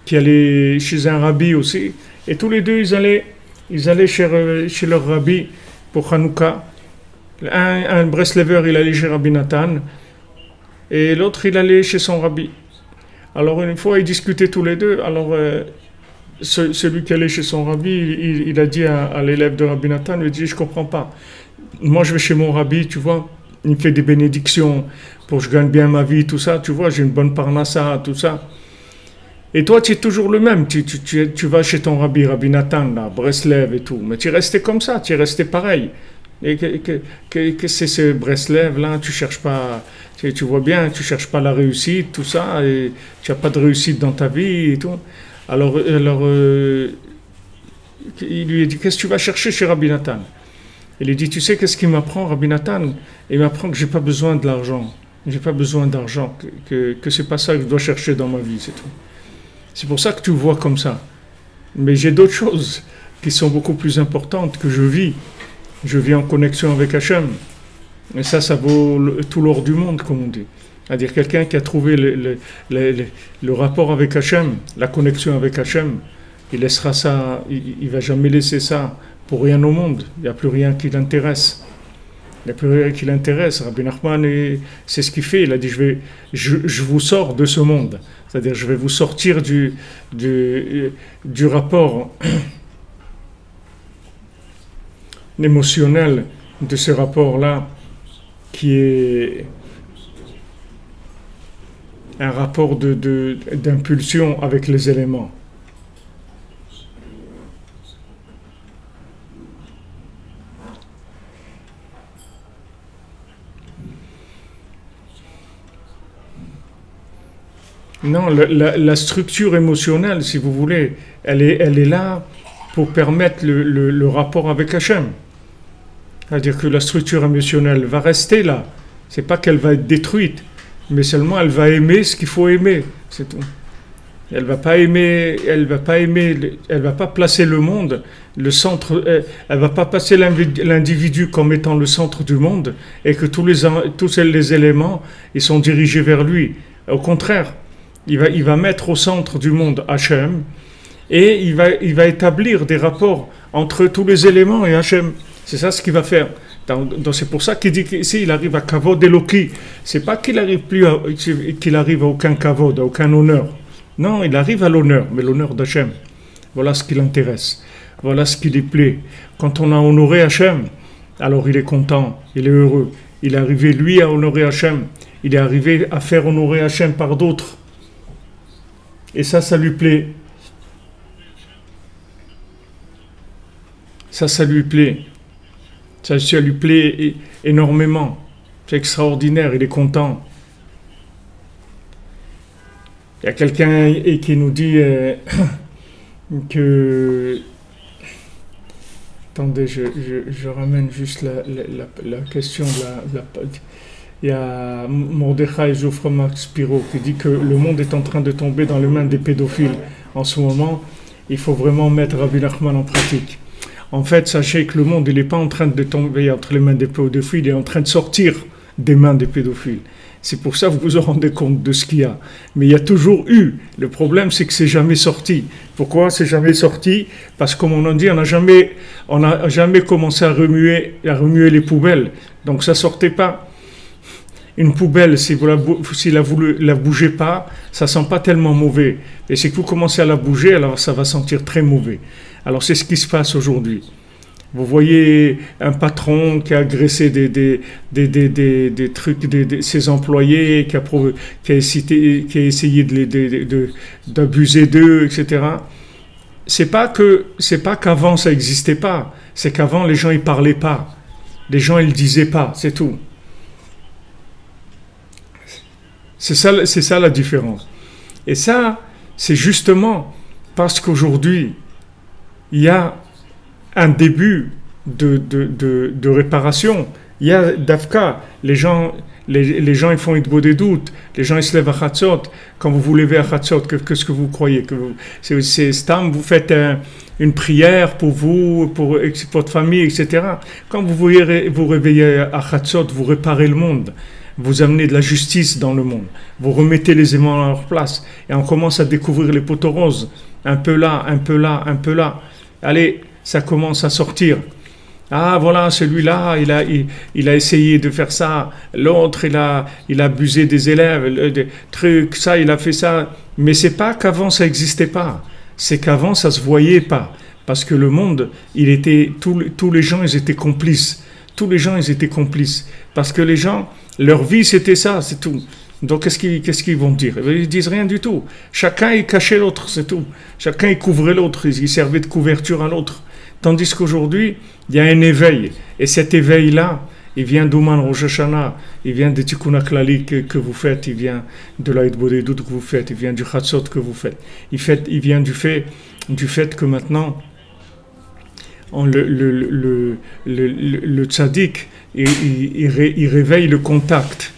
qui allait chez un rabbi aussi, et tous les deux ils allaient chez leur rabbi pour Hanouka. Un Breslever il allait chez Rabbi Nathan et l'autre il allait chez son rabbi. Alors une fois ils discutaient tous les deux. Alors celui qui allait chez son rabbi il a dit à l'élève de Rabbi Nathan, il dit je comprends pas, moi je vais chez mon rabbi, tu vois, il me fait des bénédictions pour que je gagne bien ma vie, tout ça, tu vois, j'ai une bonne parnassa, tout ça. Et toi, tu es toujours le même, tu vas chez ton rabbi Nathan, là, Breslev et tout, mais tu es resté comme ça, tu es resté pareil. Et que c'est ce Breslev, là, tu cherches pas, tu vois bien, tu cherches pas la réussite, tout ça, et tu n'as pas de réussite dans ta vie et tout. Alors il lui a dit, qu'est-ce que tu vas chercher chez Rabbi Nathan? Il lui dit, tu sais qu'est-ce qu'il m'apprend, Rabbi Nathan? Il m'apprend que j'ai pas besoin de l'argent. J'ai pas besoin d'argent, que c'est pas ça que je dois chercher dans ma vie, c'est tout. C'est pour ça que tu vois comme ça. Mais j'ai d'autres choses qui sont beaucoup plus importantes que je vis. Je vis en connexion avec Hachem. Et ça vaut tout l'or du monde, comme on dit. C'est-à-dire quelqu'un qui a trouvé le rapport avec Hachem, la connexion avec Hachem, il laissera ça, il va jamais laisser ça pour rien au monde. Il n'y a plus rien qui l'intéresse. Il n'y a plus rien qui l'intéresse. Rabbi Nachman, c'est ce qu'il fait. Il a dit, je vous sors de ce monde. C'est-à-dire, je vais vous sortir du rapport émotionnel de ce rapport-là, qui est un rapport d'impulsion avec les éléments. Non, la structure émotionnelle, si vous voulez, elle est là pour permettre le rapport avec Hachem. C'est-à-dire que la structure émotionnelle va rester là. C'est pas qu'elle va être détruite, mais seulement elle va aimer ce qu'il faut aimer, c'est tout. Elle va pas aimer, elle va pas placer le monde, le centre, elle va pas placer l'individu comme étant le centre du monde et que tous les éléments ils sont dirigés vers lui. Au contraire, il va mettre au centre du monde Hachem et il va établir des rapports entre tous les éléments et Hachem. C'est ça ce qu'il va faire. Donc c'est pour ça qu'il dit qu'ici il arrive à Kavod Eloki. C'est pas qu'il arrive à aucun Kavod, à aucun honneur. Non, il arrive à l'honneur, mais l'honneur d'Hachem. Voilà ce qui l'intéresse. Voilà ce qui lui plaît. Quand on a honoré Hachem, alors il est content, il est heureux. Il est arrivé, lui, à honorer Hachem. Il est arrivé à faire honorer Hachem par d'autres. Et ça lui plaît. Ça lui plaît. Ça lui plaît énormément. C'est extraordinaire, il est content. Il y a quelqu'un qui nous dit que... Attendez, je ramène juste la question. Il y a Mordechai Geoffroy Max Piro qui dit que le monde est en train de tomber dans les mains des pédophiles. En ce moment, il faut vraiment mettre Rabbi Nachman en pratique. En fait, sachez que le monde, il n'est pas en train de tomber entre les mains des pédophiles, il est en train de sortir des mains des pédophiles. C'est pour ça que vous vous rendez compte de ce qu'il y a. Mais il y a toujours eu. Le problème, c'est que c'est jamais sorti. Pourquoi c'est jamais sorti? Parce que, comme on a dit, on n'a jamais commencé à remuer les poubelles. Donc ça sortait pas. Une poubelle, si vous la bougez pas, ça sent pas tellement mauvais. Et si vous commencez à la bouger, alors ça va sentir très mauvais. Alors c'est ce qui se passe aujourd'hui. Vous voyez un patron qui a agressé des trucs, ses employés, qui a essayé d'abuser d'eux, etc. C'est pas qu'avant ça n'existait pas. C'est qu'avant les gens ils parlaient pas. Les gens ils disaient pas. C'est tout. C'est ça la différence. Et ça, c'est justement parce qu'aujourd'hui, il y a un début de réparation. Il y a d'Afka, les gens ils font une des doutes, les gens ils se lèvent à Chatzot. Quand vous vous levez à Chatzot, qu'est-ce que vous croyez? C'est Stam, vous faites une prière pour vous, pour votre famille, etc. Quand vous vous réveillez à Chatzot, vous réparez le monde. Vous amenez de la justice dans le monde. Vous remettez les aimants à leur place. Et on commence à découvrir les poteaux roses. Un peu là, un peu là, un peu là. Allez, ça commence à sortir. Ah voilà, celui-là, il a essayé de faire ça. L'autre, il a abusé des élèves, des trucs, ça, il a fait ça. Mais c'est pas qu'avant ça n'existait pas. C'est qu'avant ça se voyait pas. Parce que le monde, tous les gens, ils étaient complices. Tous les gens, ils étaient complices. Parce que les gens, leur vie, c'était ça, c'est tout. Donc, qu'est-ce qu'ils vont dire? Ils disent rien du tout. Chacun, il cachait l'autre, c'est tout. Chacun, il couvrait l'autre. Il servait de couverture à l'autre. Tandis qu'aujourd'hui, il y a un éveil. Et cet éveil-là, il vient d'Ouman Rosh Hashanah, il vient des Tikkun HaKlali que vous faites, il vient de la Hitbodedut que vous faites, il vient du Chatzot que vous faites. Il vient du fait que maintenant, le tzaddik, il réveille le contact,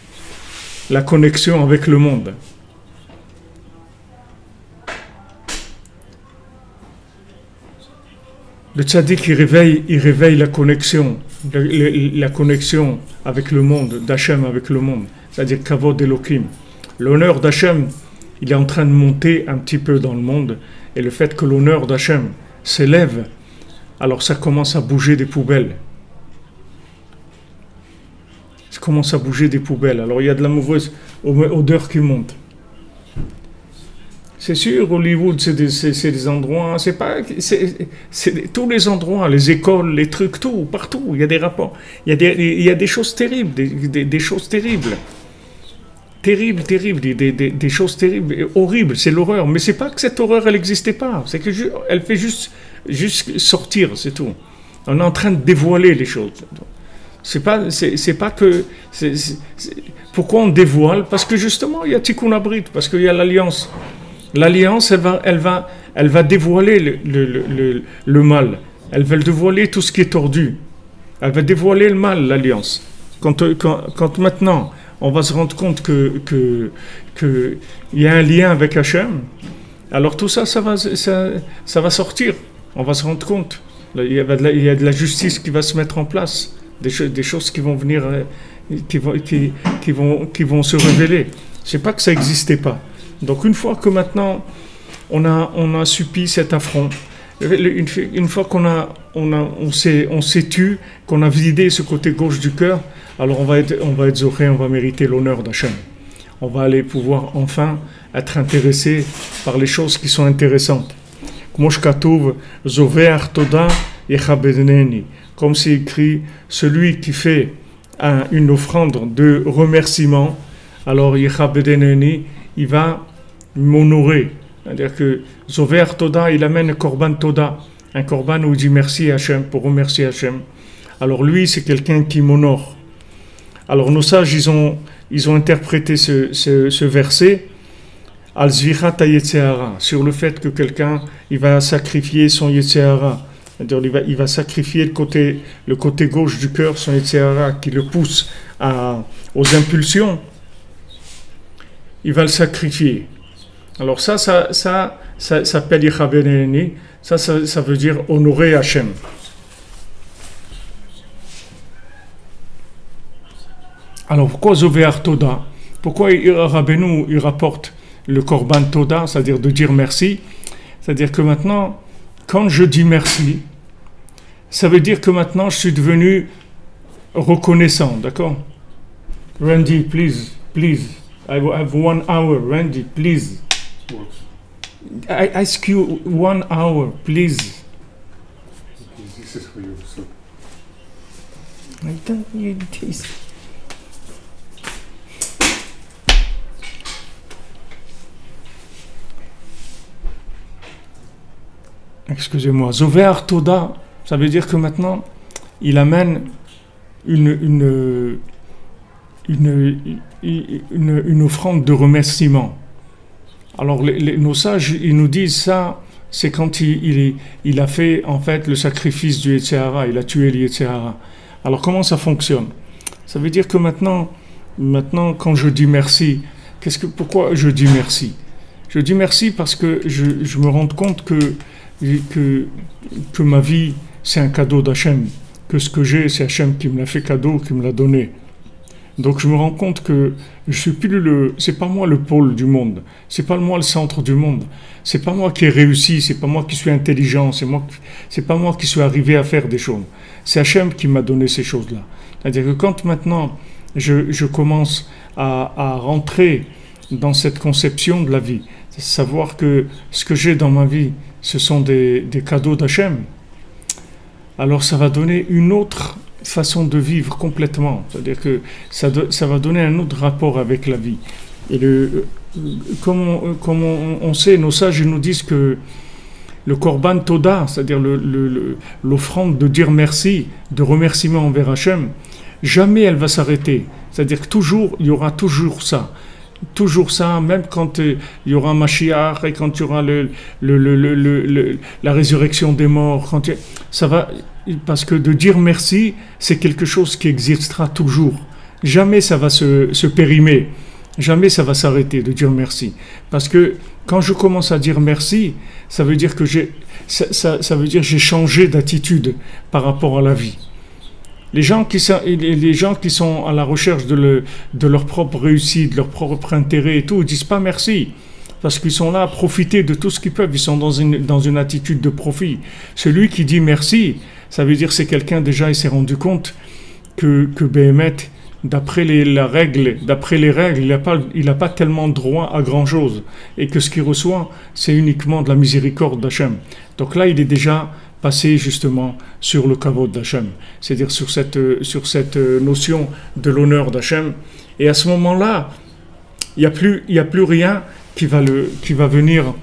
la connexion avec le monde. Le tzaddik, il réveille la connexion, la connexion avec le monde, d'Hachem avec le monde, c'est-à-dire Kavod Elokim. L'honneur d'Hachem, il est en train de monter un petit peu dans le monde, et le fait que l'honneur d'Hachem s'élève, alors ça commence à bouger des poubelles. Ça commence à bouger des poubelles. Alors il y a de la mauvaise odeur qui monte. C'est sûr, Hollywood, c'est des endroits, c'est tous les endroits, les écoles, les trucs, tout, partout, il y a des rapports. Il y a des choses terribles, des choses terribles. Terribles, des choses terribles, horribles, c'est l'horreur. Mais c'est pas que cette horreur, elle n'existait pas. C'est que elle fait juste sortir, c'est tout. On est en train de dévoiler les choses. C'est pas que... Pourquoi on dévoile? Parce que justement, il y a Tikkun Abrit, parce qu'il y a l'alliance. L'alliance, elle va dévoiler le mal. Elle va dévoiler tout ce qui est tordu. Elle va dévoiler le mal, l'alliance. Quand maintenant, on va se rendre compte que y a un lien avec Hachem, alors tout ça, ça va sortir. On va se rendre compte. Il y a de la justice qui va se mettre en place. Des choses qui vont venir, qui vont se révéler. C'est pas que ça n'existait pas. Donc une fois que maintenant on a subi cet affront, une fois on s'est tu, qu'on a vidé ce côté gauche du cœur, alors on va être zoré, on va mériter l'honneur d'Hachem. On va aller pouvoir enfin être intéressé par les choses qui sont intéressantes. Comme c'est écrit, celui qui fait une offrande de remerciement, alors il va m'honorer. C'est-à-dire que Zover Toda, il amène un korban Toda, un korban où il dit merci à Hachem, pour remercier Hachem. Alors lui, c'est quelqu'un qui m'honore. Alors nos sages, ils ont interprété ce verset al zvirat ha-yetzer-hara, sur le fait que quelqu'un, il va sacrifier son yetzer-hara. C'est-à-dire il va sacrifier le côté gauche du cœur, son yetzer-hara, qui le pousse aux impulsions. Il va le sacrifier. Alors ça s'appelle Yichabeneni, ça veut dire honorer Hachem. Alors pourquoi Zovear Toda? Pourquoi Rabbeinu il rapporte le Korban Toda, c'est-à-dire de dire merci? C'est-à-dire que maintenant, quand je dis merci, ça veut dire que maintenant je suis devenu reconnaissant, d'accord? Randy, please. I have 1 hour, Randy, please. What? I ask you 1 hour, please. Okay, this is for you, so. I don't need this. Excusez-moi. Zover Toda, ça veut dire que maintenant, il amène une offrande de remerciement. Alors nos sages, ils nous disent ça, c'est quand il a fait en fait le sacrifice du Yetzer-hara, il a tué le Yetzer-hara. Alors comment ça fonctionne? Ça veut dire que maintenant quand je dis merci, pourquoi je dis merci? Je dis merci parce que je me rends compte que ma vie c'est un cadeau d'Hachem, que ce que j'ai c'est Hachem qui me l'a fait cadeau, qui me l'a donné. Donc je me rends compte que je suis plus c'est pas moi le pôle du monde, c'est pas moi le centre du monde, c'est pas moi qui ai réussi, c'est pas moi qui suis intelligent, c'est pas moi qui suis arrivé à faire des choses. C'est Hachem qui m'a donné ces choses-là. C'est-à-dire que quand maintenant je commence à rentrer dans cette conception de la vie, c'est savoir que ce que j'ai dans ma vie, ce sont des cadeaux d'Hachem, alors ça va donner une autre façon de vivre complètement. C'est-à-dire que ça va donner un autre rapport avec la vie. Et comme on sait, nos sages nous disent que le Korban Toda, c'est-à-dire l'offrande de dire merci, de remerciement envers Hachem, jamais elle va s'arrêter. C'est-à-dire que toujours, il y aura toujours ça. Toujours ça, même quand il y aura Mashiach et quand il y aura la résurrection des morts, ça va, parce que de dire merci, c'est quelque chose qui existera toujours. Jamais ça va se périmer, jamais ça va s'arrêter de dire merci. Parce que quand je commence à dire merci, ça veut dire que j'ai changé d'attitude par rapport à la vie. Les gens qui sont à la recherche de leur propre réussite, de leur propre intérêt et tout, ils disent pas merci. Parce qu'ils sont là à profiter de tout ce qu'ils peuvent. Ils sont dans une attitude de profit. Celui qui dit merci, ça veut dire que c'est quelqu'un déjà, il s'est rendu compte que Béhémet, d'après les règles, il n'a pas tellement droit à grand chose. Et que ce qu'il reçoit, c'est uniquement de la miséricorde d'Hachem. Donc là, il est déjà passer justement sur le kavod d'Hachem, c'est-à-dire sur cette notion de l'honneur d'Hachem. Et à ce moment-là, il y a plus rien qui va venir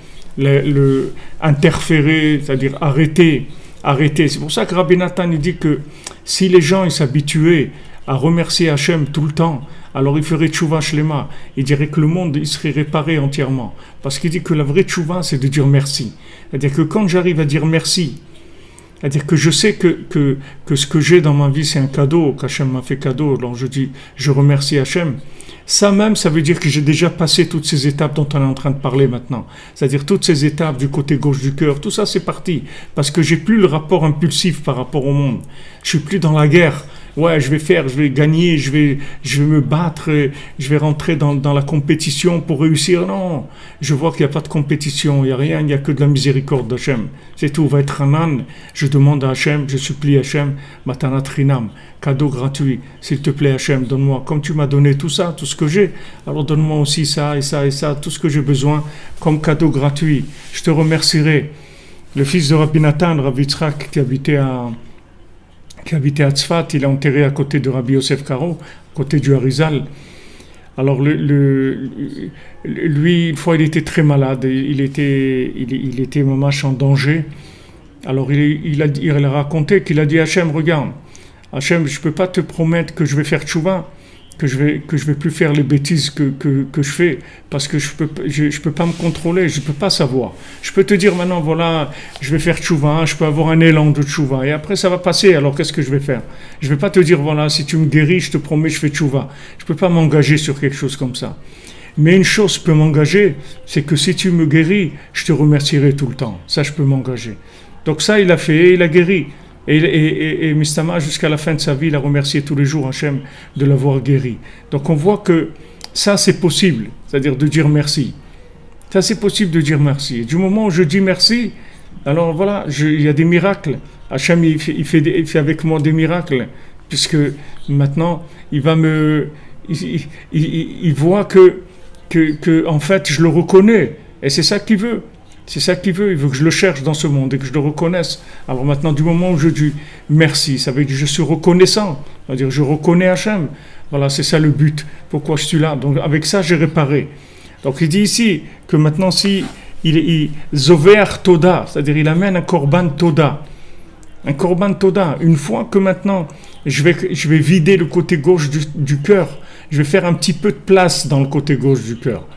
interférer, c'est-à-dire arrêter arrêter. C'est pour ça que Rabbi Nathan il dit que si les gens s'habituaient à remercier Hachem tout le temps, alors il ferait tchouva shlema. Il dirait que le monde il serait réparé entièrement. Parce qu'il dit que la vraie tchouva, c'est de dire merci. C'est-à-dire que quand j'arrive à dire merci, c'est-à-dire que je sais que ce que j'ai dans ma vie, c'est un cadeau, qu'Hachem m'a fait cadeau, alors je dis, je remercie Hachem. Ça même, ça veut dire que j'ai déjà passé toutes ces étapes dont on est en train de parler maintenant. C'est-à-dire toutes ces étapes du côté gauche du cœur, tout ça c'est parti. Parce que j'ai plus le rapport impulsif par rapport au monde. Je suis plus dans la guerre. Ouais, je vais gagner, je vais me battre, je vais rentrer dans la compétition pour réussir. Non, je vois qu'il n'y a pas de compétition, il n'y a rien, il n'y a que de la miséricorde d'Hachem. C'est tout, va être un âne. Je demande à Hachem, je supplie Hachem, Matanat Rinam, cadeau gratuit. S'il te plaît Hachem, donne-moi, comme tu m'as donné tout ça, tout ce que j'ai, alors donne-moi aussi ça et ça et ça, tout ce que j'ai besoin comme cadeau gratuit. Je te remercierai. Le fils de Rabbi Nathan, Rabbi Yitzhak, qui habitait à Tzfat, il est enterré à côté de Rabbi Yosef Karo, à côté du Harizal. Alors lui, une fois, il était très malade, il était mamash en danger. Alors il a raconté qu'il a dit à Hachem, regarde, Hachem, je ne peux pas te promettre que je vais faire tchouva, que je vais plus faire les bêtises que je fais, parce que je peux pas me contrôler, je peux pas savoir. Je peux te dire maintenant, voilà, je vais faire tchouva, je peux avoir un élan de tchouva, et après ça va passer, alors qu'est-ce que je vais faire? Je vais pas te dire, voilà, si tu me guéris, je te promets, je fais tchouva. Je peux pas m'engager sur quelque chose comme ça. Mais une chose peut m'engager, c'est que si tu me guéris, je te remercierai tout le temps. Ça, je peux m'engager. Donc ça, il a fait, il a guéri. Et Mistama, jusqu'à la fin de sa vie, il a remercié tous les jours Hachem de l'avoir guéri. Donc on voit que ça c'est possible, c'est-à-dire de dire merci. Ça c'est possible de dire merci. Et du moment où je dis merci, alors voilà, il y a des miracles. Hachem il fait avec moi des miracles, puisque maintenant il voit que en fait je le reconnais. Et c'est ça qu'il veut. C'est ça qu'il veut, il veut que je le cherche dans ce monde et que je le reconnaisse. Alors maintenant, du moment où je dis merci, ça veut dire que je suis reconnaissant, c'est-à-dire je reconnais Hachem. Voilà, c'est ça le but, pourquoi je suis là. Donc avec ça, j'ai réparé. Donc il dit ici que maintenant, si il zover toda, c'est-à-dire il amène un korban toda. Un korban toda, une fois que maintenant, je vais vider le côté gauche du cœur, je vais faire un petit peu de place dans le côté gauche du cœur.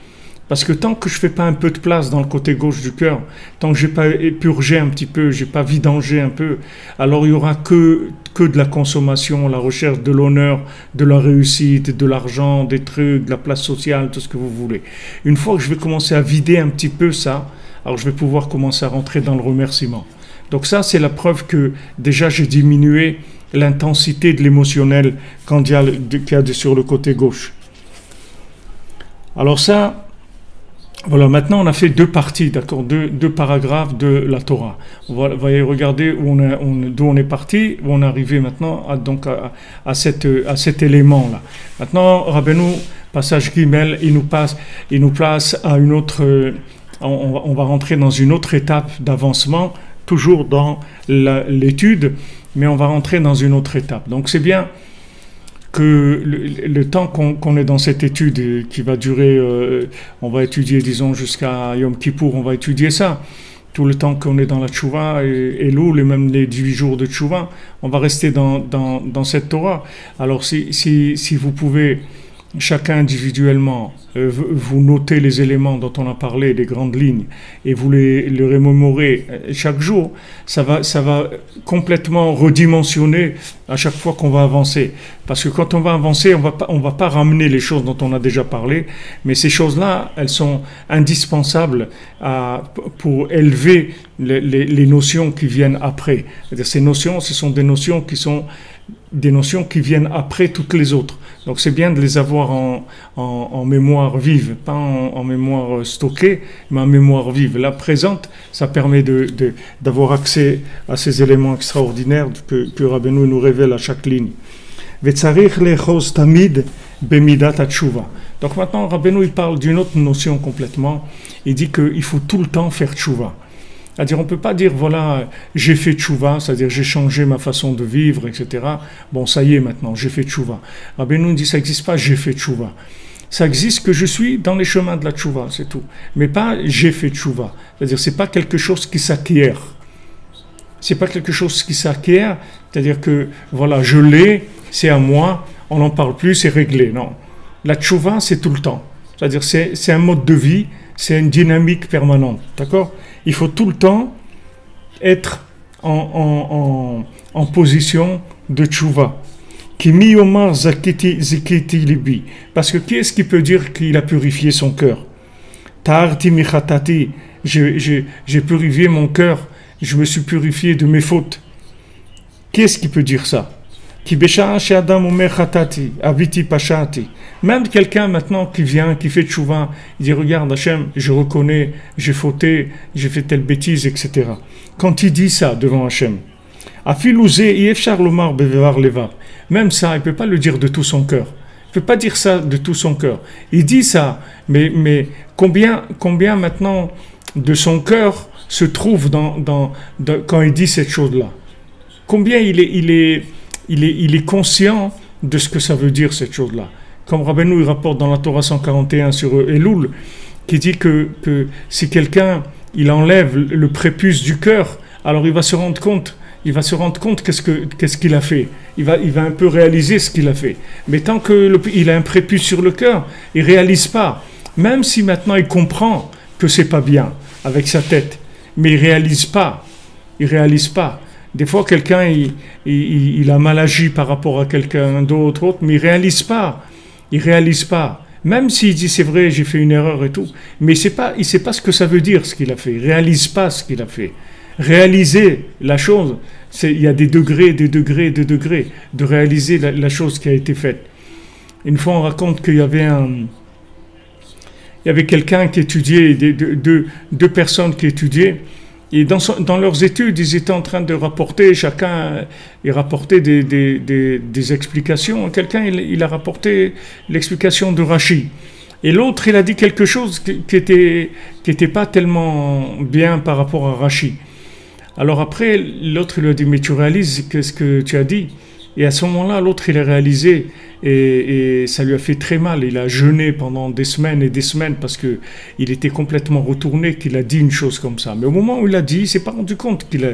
Parce que tant que je ne fais pas un peu de place dans le côté gauche du cœur, tant que je n'ai pas épurgé un petit peu, je n'ai pas vidangé un peu, alors il n'y aura que de la consommation, la recherche de l'honneur, de la réussite, de l'argent, des trucs, de la place sociale, tout ce que vous voulez. Une fois que je vais commencer à vider un petit peu ça, alors je vais pouvoir commencer à rentrer dans le remerciement. Donc ça, c'est la preuve que déjà j'ai diminué l'intensité de l'émotionnel qu'il y a sur le côté gauche. Alors ça... Voilà, maintenant on a fait deux parties, d'accord, deux paragraphes de la Torah. On va y regarder d'où on est parti, où on est arrivé maintenant à cet élément-là. Maintenant, Rabbeinu, passage Gimel, il nous place à une autre, on va rentrer dans une autre étape d'avancement, toujours dans l'étude, mais on va rentrer dans une autre étape. Donc c'est bien que le temps qu'on est dans cette étude qui va durer, on va étudier, disons, jusqu'à Yom Kippour, on va étudier ça. Tout le temps qu'on est dans la Tchouva et Elul, et même les 18 jours de Tchouva, on va rester dans cette Torah. Alors si vous pouvez, chacun individuellement, vous notez les éléments dont on a parlé, les grandes lignes, et vous les remémorez chaque jour, ça va complètement redimensionner à chaque fois qu'on va avancer. Parce que quand on va avancer, on va pas ramener les choses dont on a déjà parlé, mais ces choses-là, elles sont indispensables pour élever les notions qui viennent après. C'est-à-dire, ces notions, ce sont des notions qui viennent après toutes les autres. Donc c'est bien de les avoir en mémoire vive, pas en mémoire stockée, mais en mémoire vive. La présente, ça permet d'avoir accès à ces éléments extraordinaires que Rabbeinu nous révèle à chaque ligne. Donc maintenant, Rabbeinu il parle d'une autre notion complètement. Il dit qu'il faut tout le temps faire tchouva. C'est-à-dire, on ne peut pas dire, voilà, j'ai fait tchouva, c'est-à-dire j'ai changé ma façon de vivre, etc. Bon, ça y est maintenant, j'ai fait tchouva. Rabbeinu dit, ça n'existe pas, j'ai fait tchouva. Ça existe que je suis dans les chemins de la tchouva, c'est tout. Mais pas j'ai fait tchouva. C'est-à-dire, ce n'est pas quelque chose qui s'acquiert. c'est pas quelque chose qui s'acquiert, c'est-à-dire que, voilà, je l'ai, c'est à moi, on n'en parle plus, c'est réglé. Non. La tchouva, c'est tout le temps. C'est-à-dire, c'est un mode de vie, c'est une dynamique permanente. D'accord? Il faut tout le temps être en position de tchouva. Qui mi omar zakiti libi. Parce que qui est-ce qui peut dire qu'il a purifié son cœur? Ta'arti michatati. J'ai purifié mon cœur, je me suis purifié de mes fautes. Qui est-ce qui peut dire ça? Même quelqu'un maintenant qui vient, qui fait tchouva, il dit regarde Hachem, je reconnais, j'ai fauté, j'ai fait telle bêtise, etc. Quand il dit ça devant Hachem, même ça, il ne peut pas le dire de tout son cœur. Il ne peut pas dire ça de tout son cœur. Il dit ça, mais combien maintenant de son cœur se trouve quand il dit cette chose-là? Combien il est conscient de ce que ça veut dire cette chose-là. Comme Rabbeinu il rapporte dans la Torah 141 sur Elul, qui dit que si quelqu'un il enlève le prépuce du cœur, alors il va se rendre compte qu'est-ce qu'il a fait. Il va un peu réaliser ce qu'il a fait. Mais tant qu'il a un prépuce sur le cœur, il ne réalise pas. Même si maintenant il comprend que c'est pas bien avec sa tête, mais il réalise pas. Des fois, quelqu'un, il a mal agi par rapport à quelqu'un d'autre, mais il réalise pas. Même s'il dit, c'est vrai, j'ai fait une erreur et tout, mais il sait pas ce que ça veut dire, ce qu'il a fait. Il réalise pas ce qu'il a fait. Réaliser la chose, il y a des degrés de réaliser la chose qui a été faite. Une fois, on raconte qu'il y avait quelqu'un qui étudiait, deux personnes qui étudiaient, et dans leurs études, ils étaient en train de rapporter, chacun rapportait des explications. Quelqu'un, il a rapporté l'explication de Rashi. Et l'autre, il a dit quelque chose qui était pas tellement bien par rapport à Rashi. Alors après, l'autre, il lui a dit, mais tu réalises qu'est-ce que tu as dit? Et à ce moment-là, l'autre, il a réalisé et ça lui a fait très mal. Il a jeûné pendant des semaines et des semaines parce qu'il était complètement retourné qu'il a dit une chose comme ça. Mais au moment où il a dit, il ne s'est pas rendu compte qu'il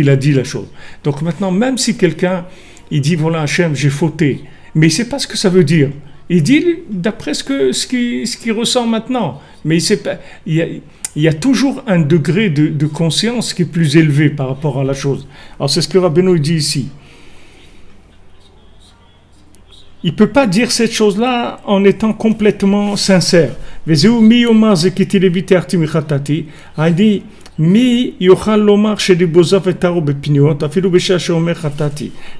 a dit la chose. Donc maintenant, même si quelqu'un, il dit, voilà, Hachem, j'ai fauté, mais il ne sait pas ce que ça veut dire. Il dit d'après ce qu'il ressent maintenant. Mais il y a toujours un degré de conscience qui est plus élevé par rapport à la chose. Alors c'est ce que Rabbeinu dit ici. Il ne peut pas dire cette chose-là en étant complètement sincère. Il dit,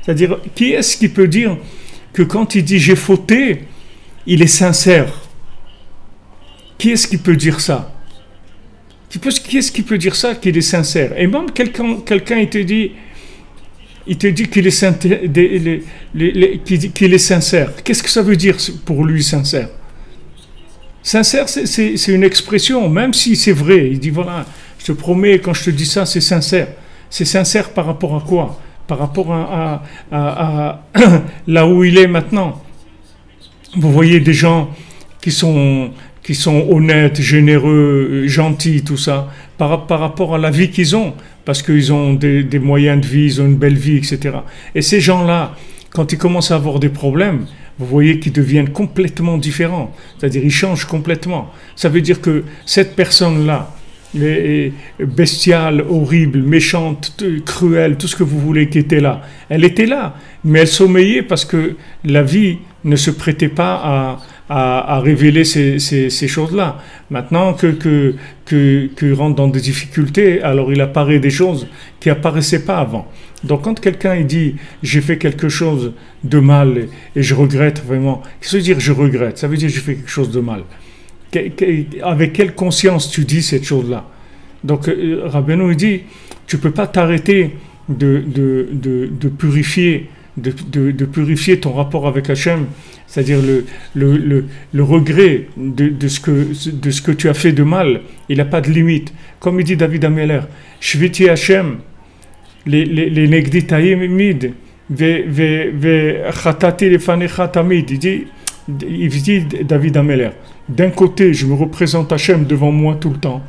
c'est-à-dire, qui est-ce qui peut dire que quand il dit j'ai fauté, il est sincère? Qui est-ce qui peut dire ça? Qui est-ce qui peut dire ça, qu'il est sincère? Et même quelqu'un il te dit qu'il est sincère. Qu'est-ce que ça veut dire pour lui, sincère? Sincère, c'est une expression, même si c'est vrai. Il dit, voilà, je te promets, quand je te dis ça, c'est sincère. C'est sincère par rapport à quoi? Par rapport à là où il est maintenant. Vous voyez des gens qui sont honnêtes, généreux, gentils, tout ça, par rapport à la vie qu'ils ont, parce qu'ils ont des moyens de vie, ils ont une belle vie, etc. Et ces gens-là, quand ils commencent à avoir des problèmes, vous voyez qu'ils deviennent complètement différents, c'est-à-dire ils changent complètement. Ça veut dire que cette personne-là, bestiale, horrible, méchante, cruelle, tout ce que vous voulez qui était là, elle était là, mais elle sommeillait parce que la vie ne se prêtait pas à révéler ces choses-là. Maintenant que rentre dans des difficultés, alors il apparaît des choses qui apparaissaient pas avant. Donc quand quelqu'un il dit j'ai fait quelque chose de mal et je regrette vraiment, qu'est-ce que ça veut dire je regrette? Ça veut dire j'ai fait quelque chose de mal. Avec quelle conscience tu dis cette chose-là? Donc Rabbeinu il dit tu peux pas t'arrêter de purifier ton rapport avec Hachem, c'est-à-dire le regret de ce que tu as fait de mal, il n'a pas de limite. Comme il dit David Ameller, Shviti Hachem, les negdi taïmid, ve chatati lefanecha tamid. Il dit David Ameller, d'un côté, je me représente Hachem devant moi tout le temps,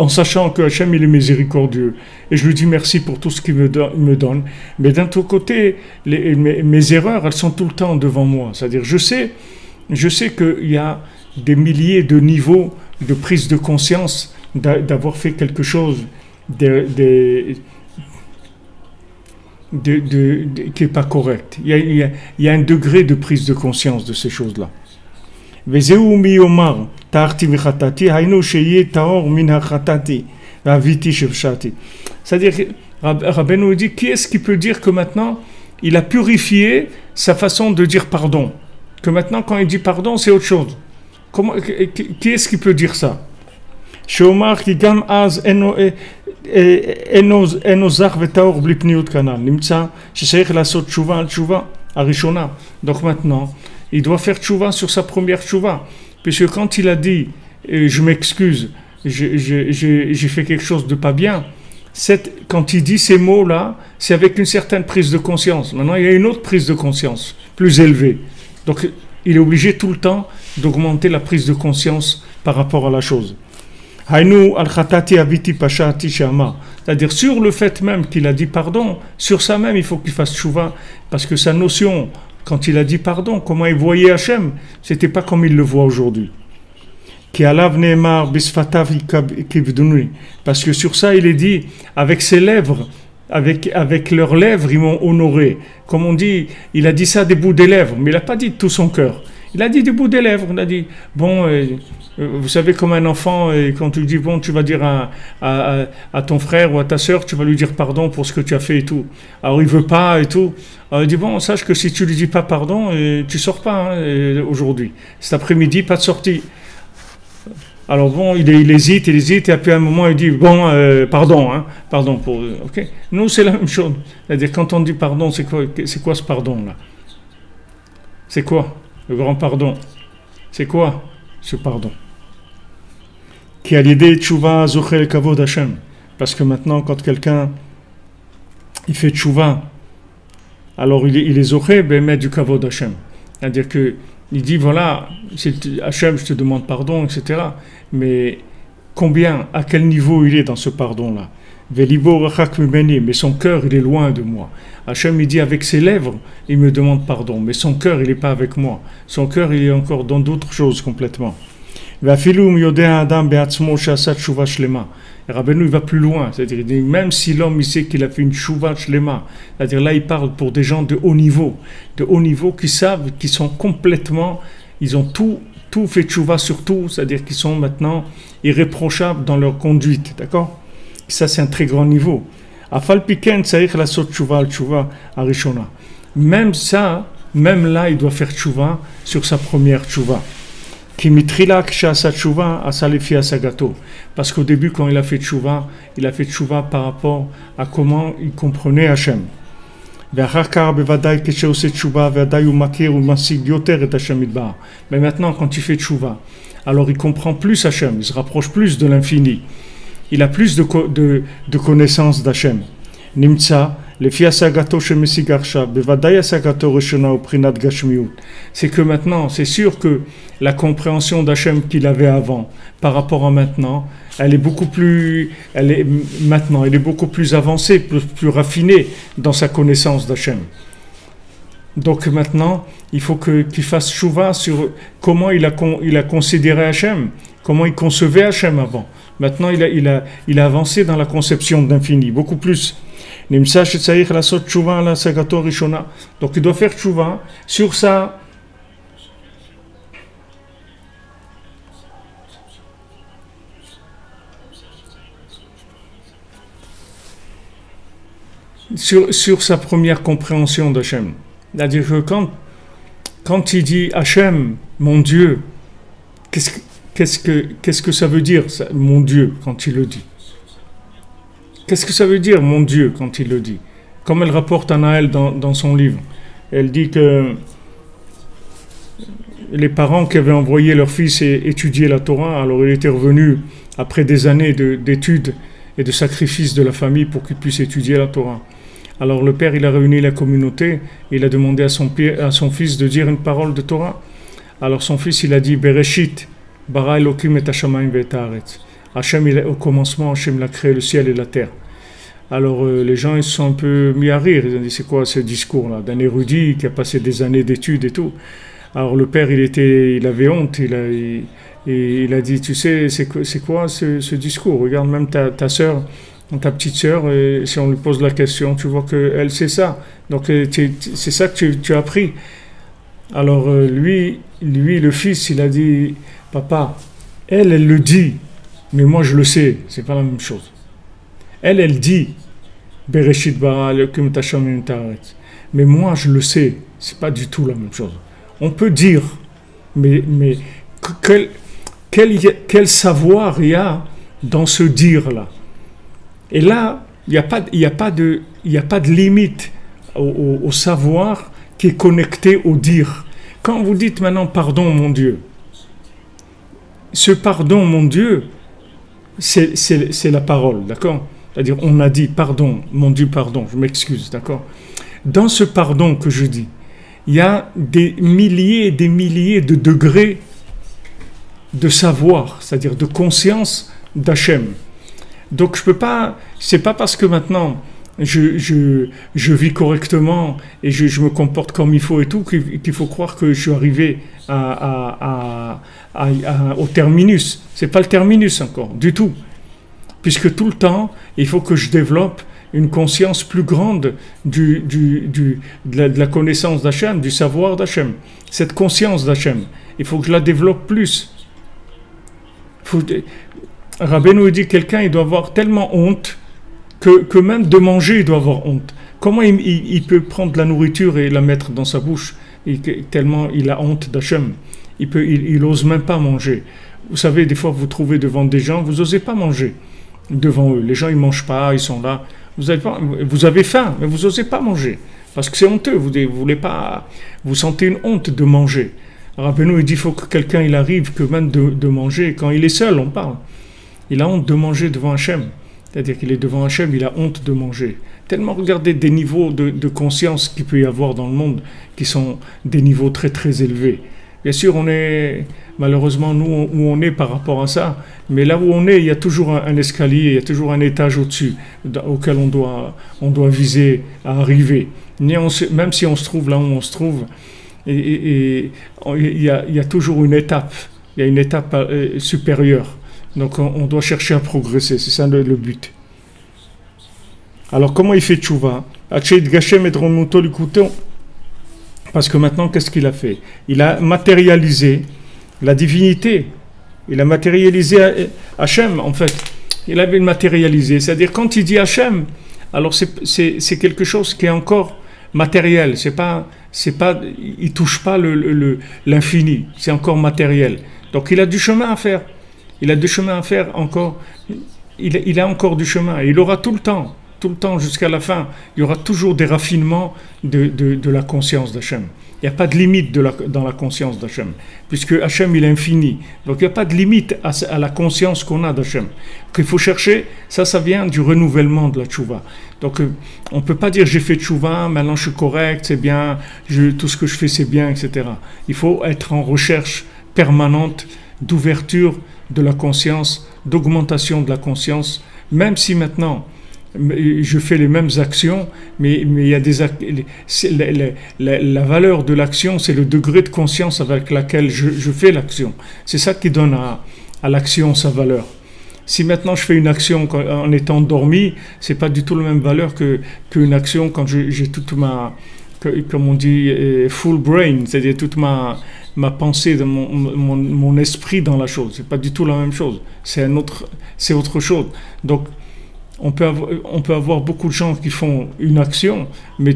en sachant que Hachem il est miséricordieux. Et je lui dis merci pour tout ce qu'il me donne. Mais d'un autre côté, mes erreurs, elles sont tout le temps devant moi. C'est-à-dire, je sais qu'il y a des milliers de niveaux de prise de conscience d'avoir fait quelque chose qui n'est pas correct. Il y a un degré de prise de conscience de ces choses-là. C'est-à-dire, Rabbeinu dit, qui est-ce qui peut dire que maintenant il a purifié sa façon de dire pardon, que maintenant quand il dit pardon c'est autre chose? Qui est-ce qui peut dire ça? שאומר כי גם אז אינו זך וטהור בלי פניות כנ"ל. נמצא שצריך לעשות תשובה על תשובה הראשונה. Donc maintenant, il doit faire tchouva sur sa première tchouva. Puisque quand il a dit je m'excuse, j'ai fait quelque chose de pas bien, quand il dit ces mots-là, c'est avec une certaine prise de conscience. Maintenant, il y a une autre prise de conscience, plus élevée. Donc, il est obligé tout le temps d'augmenter la prise de conscience par rapport à la chose. C'est-à-dire sur le fait même qu'il a dit pardon, sur ça même il faut qu'il fasse tchouva, parce que sa notion, quand il a dit pardon, comment il voyait Hachem, c'était pas comme il le voit aujourd'hui. Parce que sur ça il est dit, avec ses lèvres, avec leurs lèvres ils m'ont honoré. Comme on dit, il a dit ça des bouts des lèvres, mais il n'a pas dit de tout son cœur. Il a dit des bouts des lèvres, il a dit, bon, vous savez comme un enfant, quand tu lui dis, bon, tu vas dire à ton frère ou à ta soeur, tu vas lui dire pardon pour ce que tu as fait et tout. Alors il veut pas et tout. Alors il dit, bon, sache que si tu lui dis pas pardon, tu sors pas aujourd'hui. Cet après-midi, pas de sortie. Alors bon, il hésite, et puis à un moment il dit, bon, pardon pour... Ok. Nous c'est la même chose. C'est-à-dire quand on dit pardon, c'est quoi ce pardon-là? C'est quoi le grand pardon? C'est quoi ce pardon? Qui a l'idée tchouva zochel kavod Hashem. Parce que maintenant, quand quelqu'un il fait tchouva, alors il est zoché ben du kavod Hashem. C'est-à-dire que il dit voilà, Hashem, je te demande pardon, etc. Mais combien, à quel niveau il est dans ce pardon-là? Mais son cœur, il est loin de moi. Hachem, il dit avec ses lèvres, il me demande pardon, mais son cœur, il n'est pas avec moi. Son cœur, il est encore dans d'autres choses complètement. Rabbeinu, il va plus loin, c'est-à-dire même si l'homme il sait qu'il a fait une tchouva shlema, c'est-à-dire là il parle pour des gens de haut niveau qui savent, qui sont complètement, ils ont tout fait tchouva sur tout, c'est-à-dire qu'ils sont maintenant irréprochables dans leur conduite, d'accord? Ça c'est un très grand niveau. Afal piken tzarich lasot tchouva al tchouva arishona. Même ça, même là il doit faire tchouva sur sa première tchouva. Parce qu'au début, quand il a fait tchouva par rapport à comment il comprenait Hachem. Mais maintenant, quand il fait tchouva, alors il comprend plus Hachem, il se rapproche plus de l'infini. Il a plus de connaissances d'Hachem. Nimtza, c'est que maintenant, c'est sûr que la compréhension d'Hachem qu'il avait avant, par rapport à maintenant, elle est beaucoup plus avancée, plus raffinée dans sa connaissance d'Hachem. Donc maintenant, il faut qu'il fasse tchouva sur comment il a considéré Hachem, comment il concevait Hachem avant. Maintenant, il a avancé dans la conception d'infini, beaucoup plus. Donc il doit faire tchouva sur ça. Sur sa première compréhension d'Hachem. C'est-à-dire que quand il dit Hachem, mon Dieu, qu'est-ce que ça veut dire, ça, mon Dieu, quand il le dit? Qu'est-ce que ça veut dire, mon Dieu, quand il le dit? Comme elle rapporte Anaël dans son livre. Elle dit que les parents qui avaient envoyé leur fils étudier la Torah, alors il était revenu après des années d'études et de sacrifices de la famille pour qu'il puisse étudier la Torah. Alors le père, il a réuni la communauté, il a demandé à son fils de dire une parole de Torah. Alors son fils, il a dit « Bereshit, bara Elokim et hashamayim ve'et haaretz » Hachem, au commencement, Hachem il a créé le ciel et la terre. Alors les gens ils se sont un peu mis à rire, ils ont dit c'est quoi ce discours-là d'un érudit qui a passé des années d'études et tout. Alors le père il avait honte, il a dit tu sais c'est quoi ce discours, regarde même ta sœur, ta petite sœur, si on lui pose la question tu vois qu'elle sait ça, donc c'est ça que tu as appris. Alors lui le fils il a dit papa, elle le dit, mais moi je le sais, c'est pas la même chose. Elle dit Bereshit bara Elokim et Hashem et Ta'aretz. Mais moi je le sais, c'est pas du tout la même chose. On peut dire, mais quel savoir il y a dans ce dire-là. Et là, il n'y a pas de limite au savoir qui est connecté au dire. Quand vous dites maintenant pardon mon Dieu, ce pardon mon Dieu, c'est la parole, d'accord? C'est-à-dire, on a dit pardon, mon Dieu, pardon, je m'excuse, d'accord? Dans ce pardon que je dis, il y a des milliers et des milliers de degrés de savoir, c'est-à-dire de conscience d'Hachem. Donc, je peux pas, c'est pas parce que maintenant je vis correctement et je me comporte comme il faut et tout qu'il faut croire que je suis arrivé au terminus. C'est pas le terminus encore, du tout. Puisque tout le temps, il faut que je développe une conscience plus grande de la connaissance d'Hachem, du savoir d'Hachem. Cette conscience d'Hachem, il faut que je la développe plus. Rabbeinu dit quelqu'un, il doit avoir tellement honte que même de manger, il doit avoir honte. Comment il peut prendre de la nourriture et la mettre dans sa bouche tellement il a honte d'Hachem. Il n'ose même pas manger. Vous savez, des fois, vous trouvez devant des gens, vous n'osez pas manger devant eux. Les gens, ils ne mangent pas, ils sont là. Vous avez faim, mais vous n'osez pas manger. Parce que c'est honteux, vous voulez pas, vous sentez une honte de manger. Rabbeinu, il dit, il faut que quelqu'un, il arrive que même de manger, quand il est seul, on parle. Il a honte de manger devant Hachem. C'est-à-dire qu'il est devant Hachem, il a honte de manger. Tellement regardez des niveaux de conscience qu'il peut y avoir dans le monde, qui sont des niveaux très très élevés. Bien sûr, on est, malheureusement, nous, où on est par rapport à ça, mais là où on est, il y a toujours un escalier, il y a toujours un étage au-dessus, auquel on doit viser à arriver. Même si on se trouve là où on se trouve, il y a toujours une étape, il y a une étape supérieure. Donc on doit chercher à progresser, c'est ça le but. Alors comment il fait tchouva? Parce que maintenant, qu'est-ce qu'il a fait? Il a matérialisé la divinité. Il a matérialisé Hachem, en fait. Il avait matérialisé. C'est-à-dire, quand il dit Hachem, alors c'est quelque chose qui est encore matériel. Il ne touche pas l'infini. C'est encore matériel. Donc, il a du chemin à faire. Il a du chemin à faire encore. Il a encore du chemin. Et il aura tout le temps jusqu'à la fin, il y aura toujours des raffinements de la conscience d'Hachem. Il n'y a pas de limite dans la conscience d'Hachem, puisque Hachem il est infini. Donc il n'y a pas de limite à la conscience qu'on a d'Hachem. Qu'il faut chercher, ça vient du renouvellement de la tchouva. Donc on ne peut pas dire j'ai fait tchouva, maintenant je suis correct, c'est bien, tout ce que je fais c'est bien, etc. Il faut être en recherche permanente d'ouverture de la conscience, d'augmentation de la conscience, même si maintenant je fais les mêmes actions, mais il y a la valeur de l'action, c'est le degré de conscience avec laquelle je fais l'action. C'est ça qui donne à l'action sa valeur. Si maintenant je fais une action en étant dormi, c'est pas du tout la même valeur qu'une action quand j'ai toute ma, comme on dit, full brain, c'est-à-dire toute ma pensée, mon esprit dans la chose. C'est pas du tout la même chose. C'est autre chose. Donc on peut avoir beaucoup de gens qui font une action, mais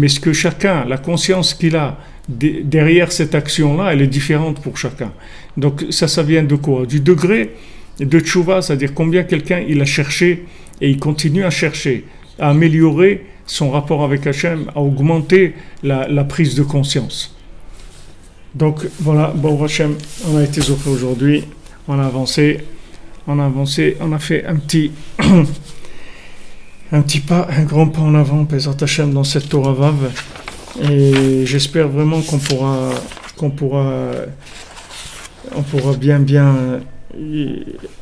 ce que chacun, la conscience qu'il a derrière cette action-là, elle est différente pour chacun. Donc ça vient de quoi? Du degré de tchouva, c'est-à-dire combien quelqu'un il a cherché et il continue à chercher, à améliorer son rapport avec Hachem, à augmenter la prise de conscience. Donc voilà, bon Hachem, on a été zofé aujourd'hui, on a avancé, on a fait un petit pas, un grand pas en avant, Pesat Hachem, dans cette Torah Vav, et j'espère vraiment qu'on pourra bien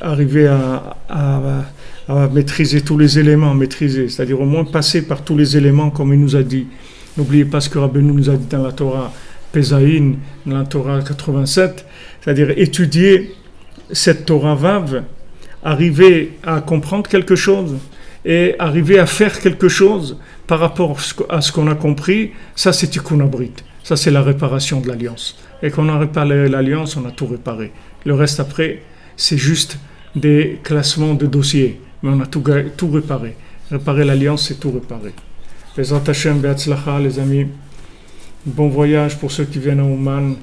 arriver à maîtriser tous les éléments, c'est-à-dire au moins passer par tous les éléments comme il nous a dit. N'oubliez pas ce que Rabbeinu nous a dit dans la Torah Pesaïn, dans la Torah 87, c'est-à-dire étudier cette Torah Vav, arriver à comprendre quelque chose et arriver à faire quelque chose par rapport à ce qu'on a compris, ça c'est Tikkun Abrit, ça c'est la réparation de l'alliance. Et quand on a réparé l'alliance, on a tout réparé. Le reste après, c'est juste des classements de dossiers, mais on a tout réparé. Réparer l'alliance, c'est tout réparer. Bezrat Hashem, Be'atzlacha, les amis. Bon voyage pour ceux qui viennent à Ouman.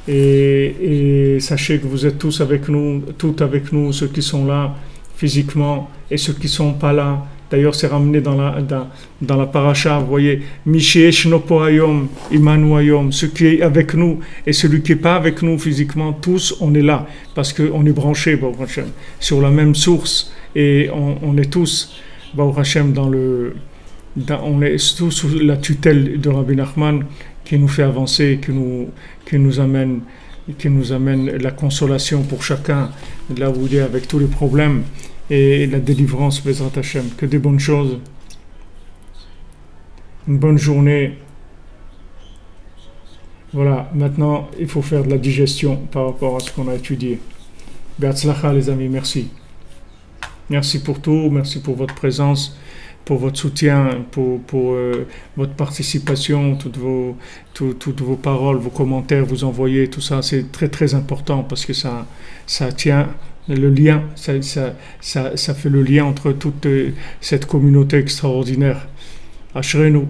Et sachez que vous êtes tous avec nous, toutes avec nous, ceux qui sont là physiquement et ceux qui ne sont pas là. D'ailleurs, c'est ramené dans la paracha, vous voyez, Misheesh Nopo Hayom, Imanu Hayom, ce qui est avec nous et celui qui n'est pas avec nous physiquement, tous, on est là, parce qu'on est branchés, Baruch Hashem, sur la même source, et on est tous, Baruch Hashem, on est tous sous la tutelle de Rabbi Nachman, qui nous fait avancer, qui nous amène la consolation pour chacun, là où il est avec tous les problèmes, et la délivrance, Bezrat Hashem, que des bonnes choses, une bonne journée. Voilà, maintenant il faut faire de la digestion par rapport à ce qu'on a étudié. Be'atzlacha les amis, merci. Merci pour tout, merci pour votre présence, pour votre soutien, pour votre participation, toutes vos paroles, vos commentaires, vous envoyez, tout ça, c'est très très important parce que ça tient le lien, ça fait le lien entre toute cette communauté extraordinaire. Ashrenu.